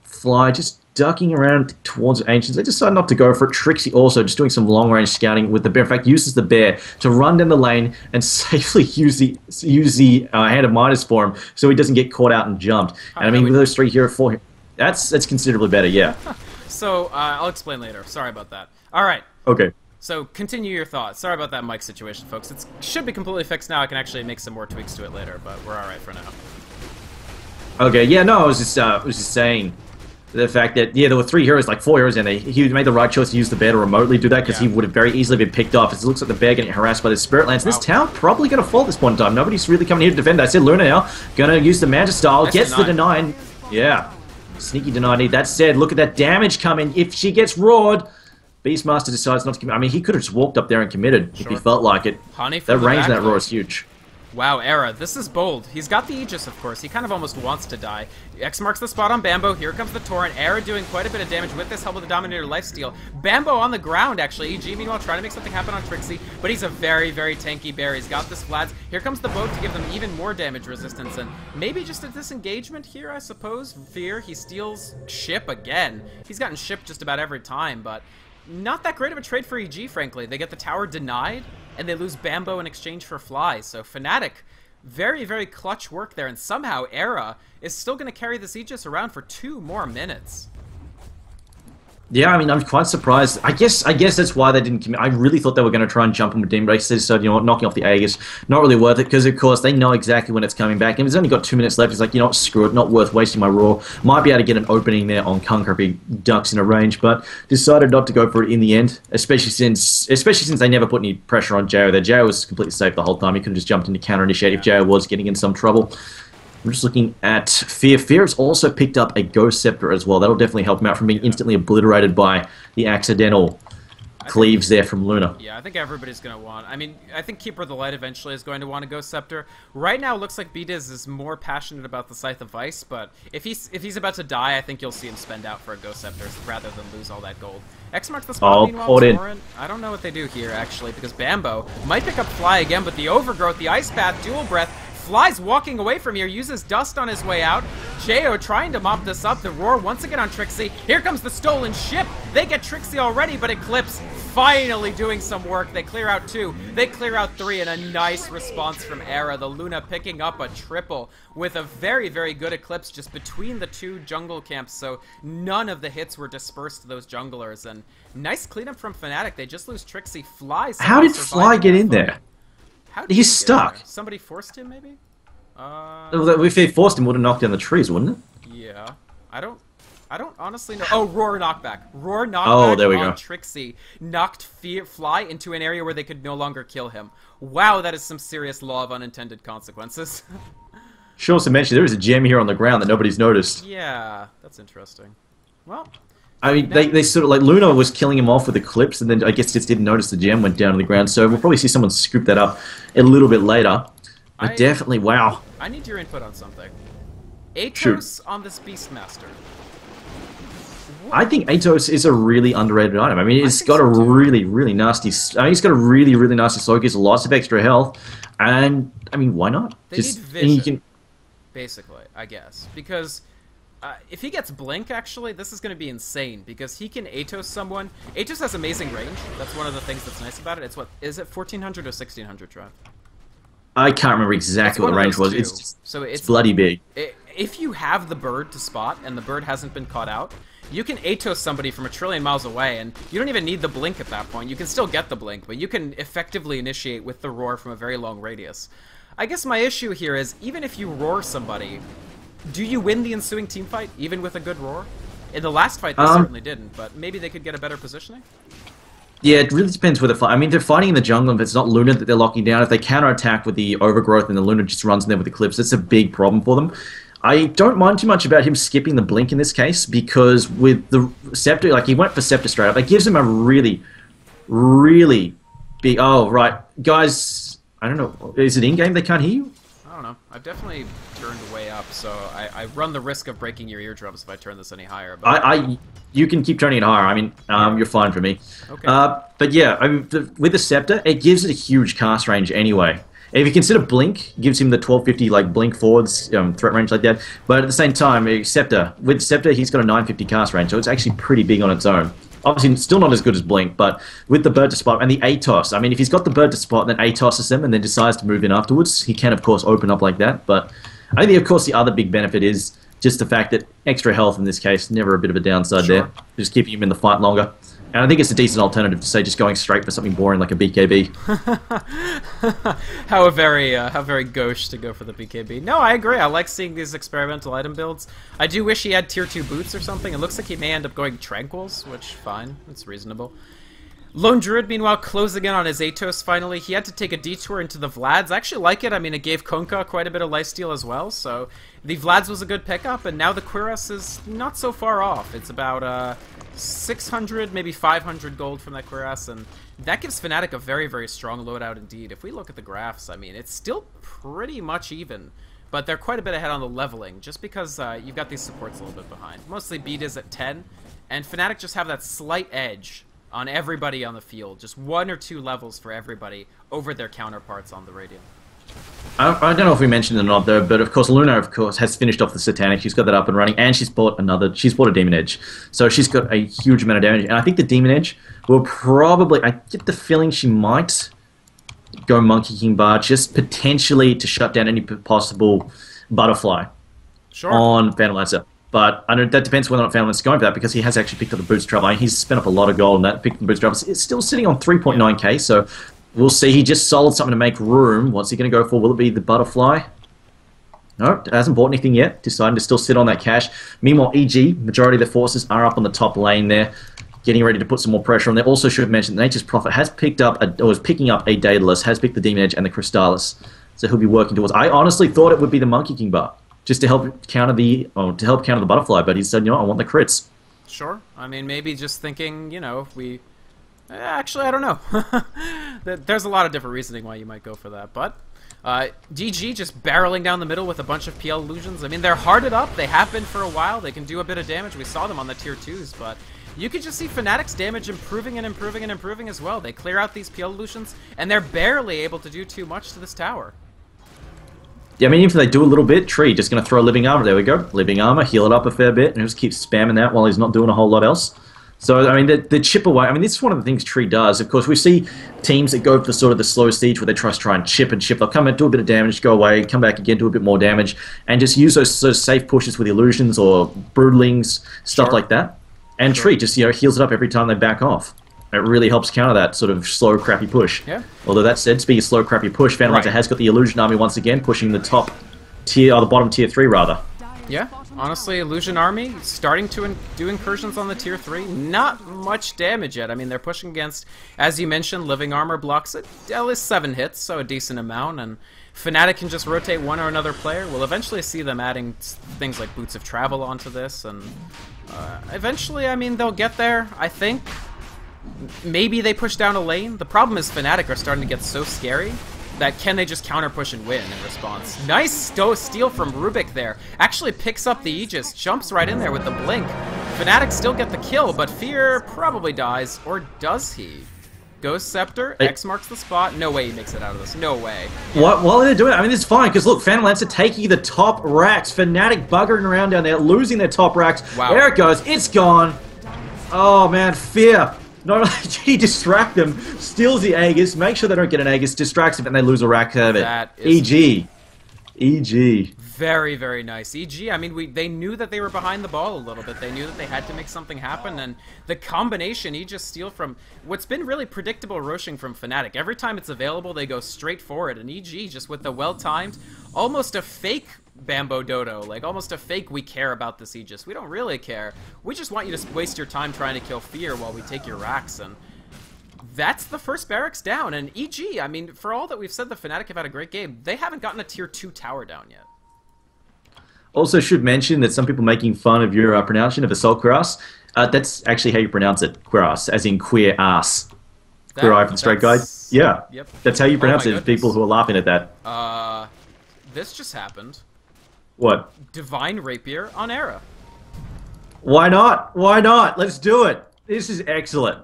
Fly just ducking around towards Ancients. They decide not to go for it. Trixie also just doing some long-range scouting with the bear. In fact, uses the bear to run down the lane and safely use the Hand of Midas for him so he doesn't get caught out and jumped. And I mean, with those 3 here, 4 here, that's considerably better, yeah. So, I'll explain later. Sorry about that. Alright. Okay. So, continue your thoughts. Sorry about that mic situation, folks. It should be completely fixed now. I can actually make some more tweaks to it later, but we're alright for now. Okay, yeah, no, I was just saying... The fact that, yeah, there were 3 heroes, like 4 heroes, and he made the right choice to use the bear to remotely do that because he would have very easily been picked off. As it looks like the bear getting harassed by the Spirit Lance. This tower probably going to fall at this point in time. Nobody's really coming here to defend that. I said Luna now going to use the Manta style, gets the deny. Yeah, sneaky deny need. That said, look at that damage coming. If she gets roared, Beastmaster decides not to commit. I mean, he could have just walked up there and committed if he felt like it. That range in that roar is huge. Wow, Era, this is bold. He's got the Aegis, of course. He kind of almost wants to die. X marks the spot on Bambo. Here comes the Torrent. Era doing quite a bit of damage with this help of the Dominator lifesteal. Bambo on the ground, actually. EG, meanwhile, trying to make something happen on Trixie, but he's a very, very tanky bear. He's got this Vlads. Here comes the boat to give them even more damage resistance, and maybe just a disengagement here, I suppose. Fear, he steals ship again. He's gotten ship just about every time, but not that great of a trade for EG, frankly. They get the tower denied, and they lose Bambo in exchange for Fly. So Fnatic, very, very clutch work there, and somehow Era is still going to carry this Aegis around for 2 more minutes. Yeah, I mean, I'm quite surprised. I guess that's why they didn't commit. I really thought they were going to try and jump on with Demon Break. They decided, you know what, knocking off the Aegis, not really worth it, because, of course, they know exactly when it's coming back. And if it's only got 2 minutes left, it's like, you know what, screw it, not worth wasting my Raw. Might be able to get an opening there on Kunkka if he ducks in a range, but decided not to go for it in the end, especially since they never put any pressure on JO there. JO was completely safe the whole time. He could have just jumped into counter-initiate if JO was getting in some trouble. I'm just looking at Fear. Fear has also picked up a Ghost Scepter as well. That'll definitely help him out from being instantly obliterated by the accidental cleaves there from Luna. Yeah, I think everybody's going to want... I mean, I think Keeper of the Light eventually is going to want a Ghost Scepter. Right now, it looks like BDiz is more passionate about the Scythe of Vice, but if he's about to die, I think you'll see him spend out for a Ghost Scepter rather than lose all that gold. X marks the spot, meanwhile, Torrent. I don't know what they do here, actually, because Bambo might pick up Fly again, but the Overgrowth, the Ice Path, Dual Breath, Fly's walking away from here, uses Dust on his way out. Jo trying to mop this up. The Roar once again on Trixie. Here comes the Stolen Ship. They get Trixie already, but Eclipse finally doing some work. They clear out 2. They clear out 3, and a nice response from Era. The Luna picking up a triple with a very, very good Eclipse just between the 2 jungle camps, so none of the hits were dispersed to those junglers. And nice cleanup from Fnatic. They just lose Trixie. Fly. How did Fly get in there? He's stuck. Somebody forced him, maybe? If they forced him, would have knocked down the trees, wouldn't it? Yeah. I don't honestly know. Oh, Roar knockback. Roar knockback there we on go. Trixie. Knocked Fly into an area where they could no longer kill him. Wow, that is some serious law of unintended consequences. Should also mention, there is a gem here on the ground that nobody's noticed. Yeah, that's interesting. Well... I mean, they sort of, like, Luna was killing him off with Eclipse, and then I guess just didn't notice the gem went down to the ground, so we'll probably see someone scoop that up a little bit later. But definitely, wow. I need your input on something. Atos on this Beastmaster. I think Atos is a really underrated item. I mean, it's got a really, really nasty... I mean, it's got a really, really nasty slow. It gives lots of extra health, and, I mean, why not? They need vision, basically, I guess, because... if he gets Blink, actually, this is going to be insane, because he can Atos someone. Atos has amazing range. That's one of the things that's nice about it. It's what, is it 1400 or 1600, Trev? I can't remember exactly what the range was. It's bloody big. If you have the bird to spot, and the bird hasn't been caught out, you can Atos somebody from 1 trillion miles away, and you don't even need the Blink at that point. You can still get the Blink, but you can effectively initiate with the Roar from a very long radius. I guess my issue here is, even if you Roar somebody... do you win the ensuing team fight, even with a good Roar? In the last fight, they certainly didn't, but maybe they could get a better positioning? Yeah, it really depends where they're fighting. I mean, they're fighting in the jungle. If it's not Luna that they're locking down, if they counterattack with the Overgrowth and the Luna just runs in there with Eclipse, that's a big problem for them. I don't mind too much about him skipping the Blink in this case, because with the Scepter, like, he went for Scepter straight up. It gives him a really, really big... Oh, right. Guys, I don't know. Is it in-game they can't hear you? I don't know. I've definitely turned way up, so I run the risk of breaking your eardrums if I turn this any higher. But you can keep turning it higher. I mean, you're fine for me. Okay. But yeah, I mean, with the Scepter, it gives it a huge cast range anyway. If you consider Blink, it gives him the 1250 like Blink forwards threat range like that. But at the same time, with Scepter, he's got a 950 cast range, so it's actually pretty big on its own. Obviously, still not as good as Blink, but with the bird to spot and the Atos, I mean, if he's got the bird to spot and then Atoses him and then decides to move in afterwards, he can, of course, open up like that. But I think, of course, the other big benefit is just the fact that extra health in this case, never a bit of a downside there. Just keeping him in the fight longer. And I think it's a decent alternative to, say, just going straight for something boring like a BKB. How very gauche to go for the BKB. No, I agree. I like seeing these experimental item builds. I do wish he had tier 2 boots or something. It looks like he may end up going Tranquils, which, fine. It's reasonable. Lone Druid, meanwhile, closing in on his Atos finally. He had to take a detour into the Vlads. I actually like it. I mean, it gave Konka quite a bit of lifesteal as well, so the Vlads was a good pickup, and now the Cuirass is not so far off. It's about 600, maybe 500 gold from that Cuirass, and that gives Fnatic a very, very strong loadout indeed. If we look at the graphs, I mean, it's still pretty much even, but they're quite a bit ahead on the leveling, just because you've got these supports a little bit behind. Mostly Beat is at 10, and Fnatic just have that slight edge on everybody on the field, just 1 or 2 levels for everybody over their counterparts on the Radiant. I don't know if we mentioned it or not, though, but of course Luna, of course, has finished off the Satanic. She's got that up and running, and she's bought a Demon Edge. So she's got a huge amount of damage, and I think the Demon Edge will probably, I get the feeling she might go Monkey King Bar, just potentially to shut down any possible Butterfly on Phantom Lancer. But I know that depends whether or not Phantom Lancer's going for that, because he has actually picked up the Boots Travel. He's spent up a lot of gold on that, picked up the Boots Travel. It's still sitting on 3.9k, so we'll see. He just sold something to make room. What's he going to go for? Will it be the Butterfly? No, hasn't bought anything yet. Deciding to still sit on that cash. Meanwhile, EG, majority of their forces are up on the top lane there, getting ready to put some more pressure on there. Also should have mentioned Nature's Prophet has picked up, or is picking up a Daedalus, has picked the Demon Edge and the Crystallis. So he'll be working towards. I honestly thought it would be the Monkey King bar, just to help counter the Butterfly, but he said, you know, I want the crits. Sure. I mean, maybe just thinking, you know, if we... Actually, I don't know. There's a lot of different reasoning why you might go for that, but... DG just barreling down the middle with a bunch of PL illusions. I mean, they're hearted up. They have been for a while. They can do a bit of damage. We saw them on the tier 2s, but you can just see Fnatic's damage improving and improving and improving as well. They clear out these PL illusions, and they're barely able to do too much to this tower. Yeah, I mean, if they do a little bit, Tree just going to throw Living Armor. There we go. Living Armor, heal it up a fair bit, and just keep spamming that while he's not doing a whole lot else. So, I mean, the chip away, I mean, this is one of the things Tree does. Of course, we see teams that go for sort of the slow siege where they try and chip and chip. They'll come in, do a bit of damage, go away, come back again, do a bit more damage, and just use those sort of safe pushes with illusions or broodlings, stuff like that. And Tree just, you know, heals it up every time they back off. It really helps counter that sort of slow, crappy push. Yeah. Although that said, speaking of slow, crappy push, Phantom Lancer has got the Illusion Army once again, pushing the top tier, or the bottom tier 3 rather. Yeah, honestly, Illusion Army starting to do incursions on the tier 3. Not much damage yet. I mean, they're pushing against, as you mentioned, Living Armor blocks it. At least 7 hits, so a decent amount, and Fnatic can just rotate one or another player. We'll eventually see them adding things like Boots of Travel onto this, and eventually, I mean, they'll get there, I think. Maybe they push down a lane. The problem is Fnatic are starting to get so scary that can they just counter push and win in response. Nice steal from Rubik there. Actually picks up the Aegis, jumps right in there with the blink. Fnatic still get the kill, but Fear probably dies, or does he? Ghost Scepter, X marks the spot. No way he makes it out of this. No way. What? While they're doing it, I mean, it's fine, because look, Phantom Lancer taking the top racks. Fnatic buggering around down there, losing their top racks. Wow. There it goes. It's gone. Oh, man, Fear. Not only did he distract them, steals the Aegis, make sure they don't get an Aegis, distracts them, and they lose a rack of it. EG. EG. Very, very nice. EG, I mean, they knew that they were behind the ball a little bit. They knew that they had to make something happen, and the combination, Aegis steal from what's been really predictable rushing from Fnatic. Every time it's available, they go straight for it, and EG, just with the well-timed, almost a fake Bambo Dodo, like almost a fake we care about this Aegis. We don't really care. We just want you to waste your time trying to kill Fear while we take your racks, and that's the first barracks down. And EG, I mean, for all that we've said the Fnatic have had a great game, they haven't gotten a tier 2 tower down yet. Also should mention that some people making fun of your pronunciation of Assault Cuirass, that's actually how you pronounce it, Cuirass, as in queer ass. Queer eye from straight guy. Yeah, yep. That's how you pronounce it, people who are laughing at that. This just happened. What? Divine Rapier on Era. Why not? Why not? Let's do it. This is excellent.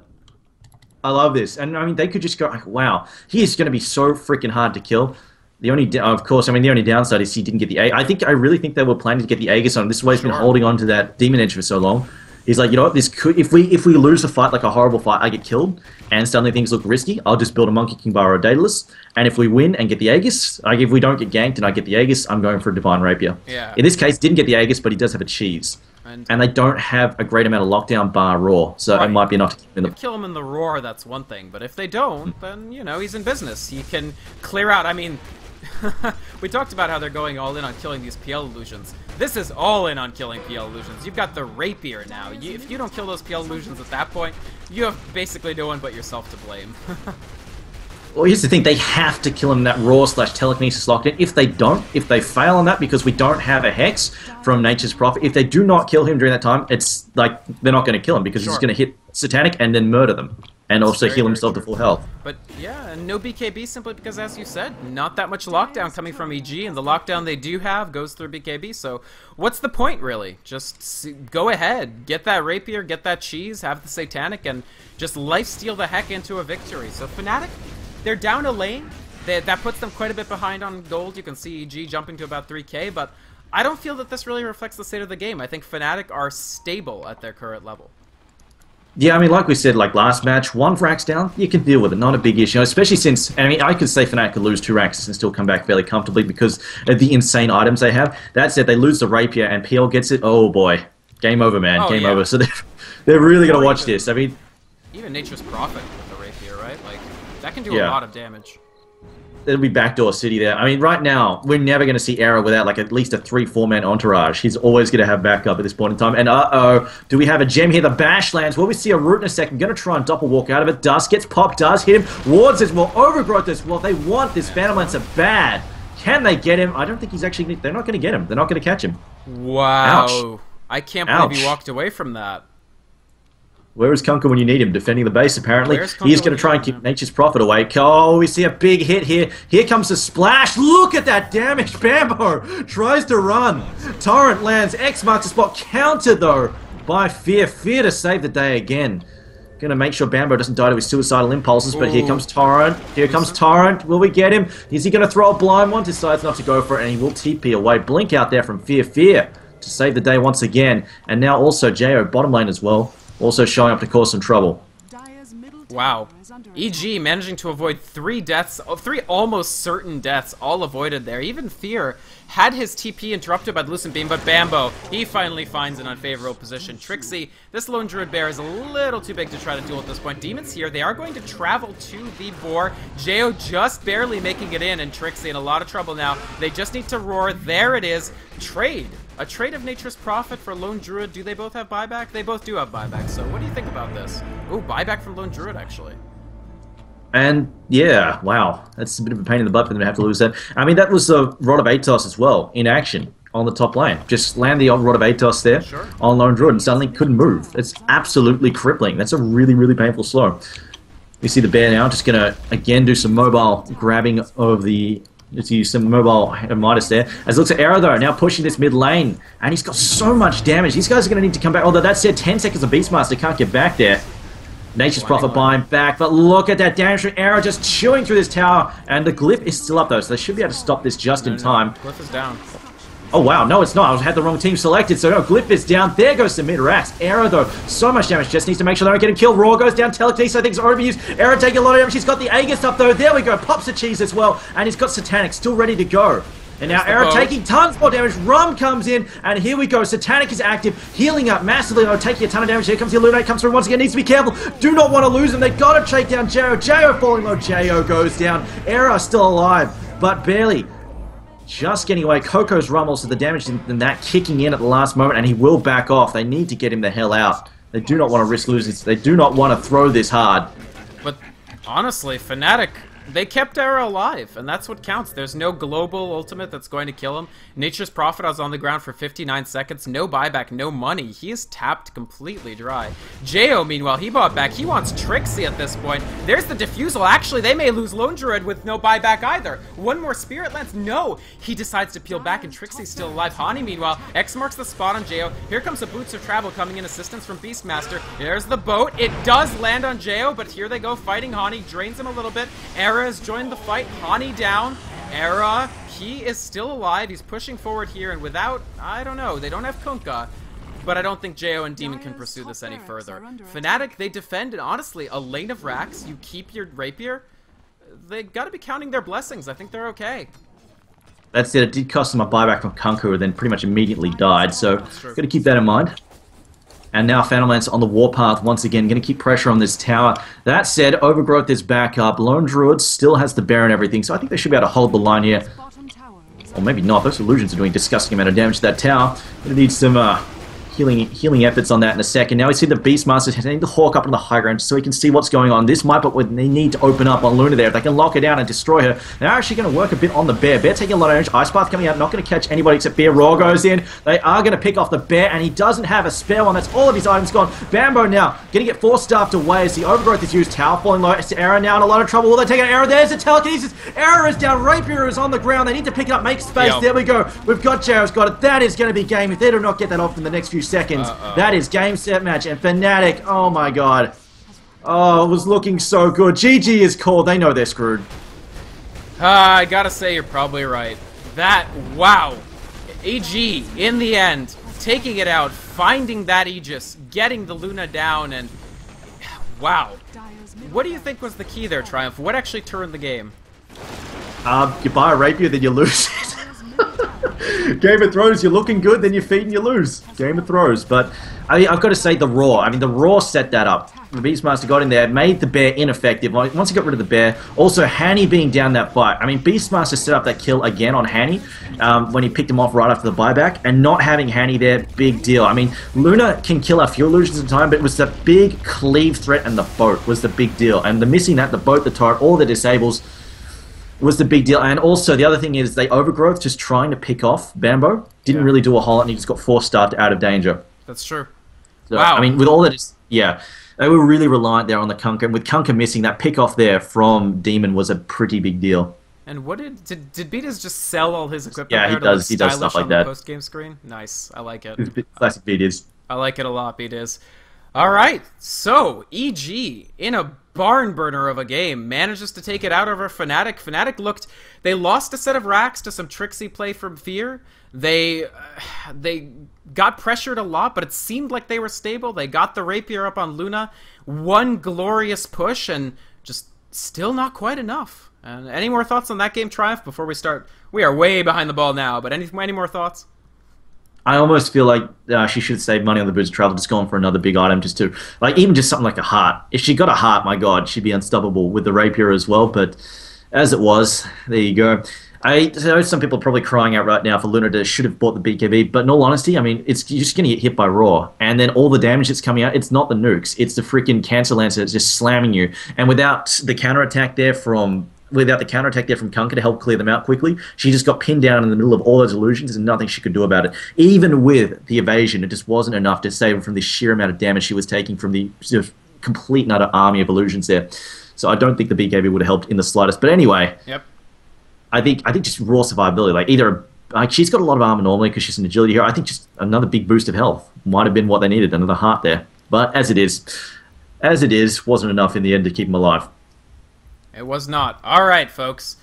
I love this. And I mean, they could just go, like, wow, he is going to be so freaking hard to kill. The only, of course, I mean, the only downside is he didn't get the I really think they were planning to get the Aegis on him. This is why he's been holding on to that Demon Edge for so long. He's like, you know what, this could, if we lose a fight, like a horrible fight, I get killed, and suddenly things look risky, I'll just build a Monkey King Bar or a Daedalus, and if we win and get the Aegis, like if we don't get ganked and I get the Aegis, I'm going for a Divine Rapier. Yeah. In this case, didn't get the Aegis, but he does have a cheese. and they don't have a great amount of lockdown bar Raw, so it might be enough to kill him in the Roar, that's one thing, but if they don't, then, you know, he's in business. He can clear out, I mean, we talked about how they're going all in on killing these PL illusions. This is all in on killing PL illusions. You've got the Rapier now. If you don't kill those PL illusions at that point, you have basically no one but yourself to blame. Well, here's the thing, they have to kill him in that Raw/Telekinesis lockdown. If they don't, if they fail on that because we don't have a Hex from Nature's Prophet, if they do not kill him during that time, it's like, they're not going to kill him because he's going to hit Satanic and then murder them. And also heal himself to full health. But yeah, and no BKB simply because, as you said, not that much lockdown coming from EG, and the lockdown they do have goes through BKB, so what's the point, really? Just go ahead, get that Rapier, get that cheese, have the Satanic, and just lifesteal the heck into a victory. So Fnatic, they're down a lane. That puts them quite a bit behind on gold. You can see EG jumping to about 3k, but I don't feel that this really reflects the state of the game. I think Fnatic are stable at their current level. Yeah, I mean, like we said, like last match, 1 Frax down, you can deal with it, not a big issue, especially since, I mean, I could say Fnatic could lose 2 Raxes and still come back fairly comfortably because of the insane items they have. That said, they lose the Rapier and PL gets it, oh boy, game over, man, game over. So they're really going to watch this. I mean, even Nature's Prophet with the Rapier, right? Like, that can do a lot of damage. It'll be backdoor city there. I mean, right now, we're never going to see Era without like at least a 3-4-man entourage. He's always going to have backup at this point in time. And do we have a gem here? The Bash lands. Will we see a root in a second? Going to try and doppel walk out of it. Dust gets popped. Does hit him. Wards as well. Overgrowth as well. They want this Phantom Lancer bad. Can they get him? I don't think he's actually... They're not going to get him. They're not going to catch him. Wow. Ouch. I can't believe he walked away from that. Where is Kunkka when you need him? Defending the base, apparently. He's going to try and keep Nature's Prophet away. Oh, we see a big hit here. Here comes the splash. Look at that damage. Bambo tries to run. Torrent lands. X marks the spot. Countered, though, by Fear. Fear to save the day again. Going to make sure Bambo doesn't die to his suicidal impulses, but here comes Torrent. Here comes Torrent. Will we get him? Is he going to throw a blind one? Decides not to go for it, and he will TP away. Blink out there from Fear. Fear to save the day once again. And now also Jo, bottom lane as well. Also showing up to cause some trouble. Wow. EG managing to avoid 3 deaths, 3 almost certain deaths, all avoided there. Even Fear had his TP interrupted by the Lucent Beam, but Bambo, he finally finds an unfavorable position. Trixie, this Lone Druid Bear is a little too big to try to duel at this point. Demons here, they are going to travel to the boar. Jo just barely making it in, and Trixie in a lot of trouble now. They just need to roar. There it is. Trade. A trade of Nature's Prophet for Lone Druid. Do they both have buyback? They both do have buyback, so what do you think about this? Ooh, buyback from Lone Druid, actually. And, yeah, wow. That's a bit of a pain in the butt for them to have to lose that. I mean, that was the Rod of Atos as well, in action, on the top lane. Just land the old Rod of Atos there on Lone Druid and suddenly couldn't move. It's absolutely crippling. That's a really, really painful slow. We see the bear now, just going to, again, do some mobile grabbing of the... Let's use some mobile Midas there. As it looks at Arrow, though, now pushing this mid lane. And he's got so much damage. These guys are going to need to come back. Although that said, 10 seconds of Beastmaster can't get back there. Nature's Prophet buying back. But look at that damage from Arrow just chewing through this tower. And the Glyph is still up, though. So they should be able to stop this just in time. Glyph is down. Oh, wow. No, it's not. I had the wrong team selected. So, no, Glyph is down. There goes the mid-Rax. Arrow, though, so much damage. Just needs to make sure they don't get him killed. Raw goes down. Telekinesis, I think, is overused. Arrow taking a lot of damage. He's got the Aegis up, though. There we go. Pops the cheese as well. And he's got Satanic still ready to go. And now Arrow taking tons more damage. Rum comes in. And here we go. Satanic is active. Healing up massively, though. Taking a ton of damage. Here comes the Illuminate. Comes through once again. Needs to be careful. Do not want to lose him. They got to take down Jo. Jo falling low. Jo goes down. Arrow still alive, but barely. Just getting away. Coco's Rummel, so the damage and that kicking in at the last moment, and he will back off. They need to get him the hell out. They do not want to risk losing. They do not want to throw this hard. But honestly, Fnatic, they kept Arrow alive, and that's what counts. There's no global ultimate that's going to kill him. Nature's Prophet was on the ground for 59 seconds. No buyback, no money. He is tapped completely dry. Jo, meanwhile, he bought back. He wants Trixie at this point. There's the Diffusal. Actually, they may lose Lone Druid with no buyback either. One more Spirit Lance. No! He decides to peel back, and Trixie's still alive. Hani, meanwhile, X marks the spot on Jo. Here comes the Boots of Travel coming in assistance from Beastmaster. There's the boat. It does land on Jo, but here they go fighting Hani. Drains him a little bit. Era has joined the fight. Hani down. Era, he is still alive. He's pushing forward here, and without, I don't know, they don't have Kunkka, but I don't think Jo and Demon can pursue this any further. Fnatic, they defend, and honestly, a lane of Rax, you keep your Rapier, they gotta be counting their blessings. I think they're okay. That's it. It did cost them a buyback from Kunkka, who then pretty much immediately died, so gotta keep that in mind. And now Phantomlance on the warpath once again, going to keep pressure on this tower. That said, Overgrowth is back up. Lone Druid still has the bear and everything, so I think they should be able to hold the line here. Or maybe not. Those illusions are doing a disgusting amount of damage to that tower. Going to need some healing efforts on that in a second. Now we see the Beastmaster hitting the Hawk up on the high ground so he can see what's going on. This might, but they need to open up on Luna there. If they can lock her down and destroy her, they're actually going to work a bit on the bear. Bear taking a lot of damage. Ice Path coming out, not going to catch anybody except Bear. Raw goes in. They are going to pick off the bear, and he doesn't have a spare one. That's all of his items gone. Bambo now going to get force-staffed away as the Overgrowth is used. Tower falling low. It's Era now in a lot of trouble. Will they take an Era? There's a telekinesis. Era is down. Rapier is on the ground. They need to pick it up, make space. Yep. There we go. We've got Jared's got it. That is going to be game. If they do not get that off in the next few seconds, that is game, set, match. And Fnatic, oh my god. Oh, it was looking so good. GG is called. They know they're screwed. I gotta say, you're probably right. That, wow. AG, in the end, taking it out, finding that Aegis, getting the Luna down, and wow. What do you think was the key there, Triumph? What actually turned the game? You buy a Rapier, then you lose it. Game of Thrones, you're looking good, then you feed and you lose. Game of Thrones. But I've got to say the Raw. I mean, the Raw set that up. The Beastmaster got in there, made the bear ineffective. Once he got rid of the bear, also Hanny being down that fight. I mean, Beastmaster set up that kill again on Hanny when he picked him off right after the buyback, and not having Hanny there, big deal. I mean, Luna can kill a few illusions at a time, but it was the big cleave threat, and the boat was the big deal. And the missing that, the boat, the turret, all the disables was the big deal. And also the other thing is they Overgrowth just trying to pick off Bambo didn't really do a whole lot, and he just got force-staffed out of danger. That's true. So, wow. I mean, with all that, yeah, they were really reliant there on the Kunkka, and with Kunkka missing, that pick off there from Demon was a pretty big deal. And what did Beataz just sell all his equipment? Yeah, there he does. He does stuff like that. Post game screen, nice. I like it. Classic Beataz. I like it a lot, Beataz. All right, so EG in a barn burner of a game manages to take it out over Fnatic. Fnatic they lost a set of racks to some tricksy play from Fear. They got pressured a lot, but it seemed like they were stable. They got the Rapier up on Luna. One glorious push, and just still not quite enough. And any more thoughts on that game, Triumph, before we start? We are way behind the ball now, but any more thoughts? I almost feel like she should save money on the boots of travel, just going for another big item, just to, like, even just something like a heart. If she got a heart, my god, she'd be unstoppable with the Rapier as well, but as it was, there you go. I know some people are probably crying out right now for Luna to should have bought the BKB, but in all honesty, I mean, you're just going to get hit by Raw, and then all the damage that's coming out, it's not the nukes, it's the freaking Cancer Lancer that's just slamming you, and without the counterattack there from Kunkka to help clear them out quickly, she just got pinned down in the middle of all those illusions and nothing she could do about it. Even with the evasion, it just wasn't enough to save her from the sheer amount of damage she was taking from the sort of complete and utter army of illusions there. So I don't think the BKB would have helped in the slightest. But anyway, yep. I think just raw survivability, like she's got a lot of armor normally because she's an agility hero. I think just another big boost of health might have been what they needed, another heart there. But as it is, wasn't enough in the end to keep him alive. It was not. All right, folks.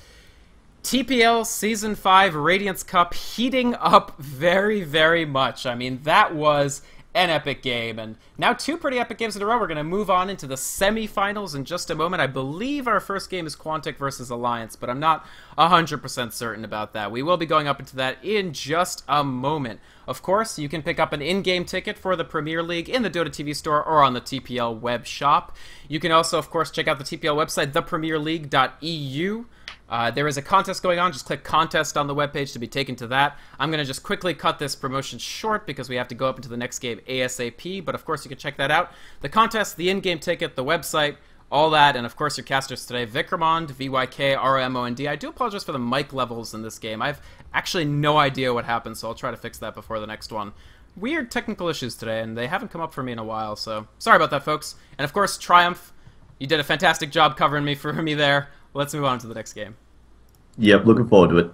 TPL Season 5 Radiance Cup heating up very, very much. I mean, that was an epic game. And now 2 pretty epic games in a row. We're going to move on into the semifinals in just a moment. I believe our first game is Quantic versus Alliance, but I'm not 100% certain about that. We will be going up into that in just a moment. Of course, you can pick up an in-game ticket for the Premier League in the Dota TV store or on the TPL web shop. You can also, of course, check out the TPL website, thepremierleague.eu. There is a contest going on. Just click contest on the webpage to be taken to that. I'm going to just quickly cut this promotion short because we have to go up into the next game ASAP. But of course, you can check that out. The contest, the in-game ticket, the website, all that, and of course your casters today, Vykromond, VYK, ROMOND. I do apologize for the mic levels in this game. I've actually no idea what happened, so I'll try to fix that before the next one. Weird technical issues today, and they haven't come up for me in a while, so sorry about that, folks. And of course, Triumph, you did a fantastic job covering me there. Let's move on to the next game. Yep, looking forward to it.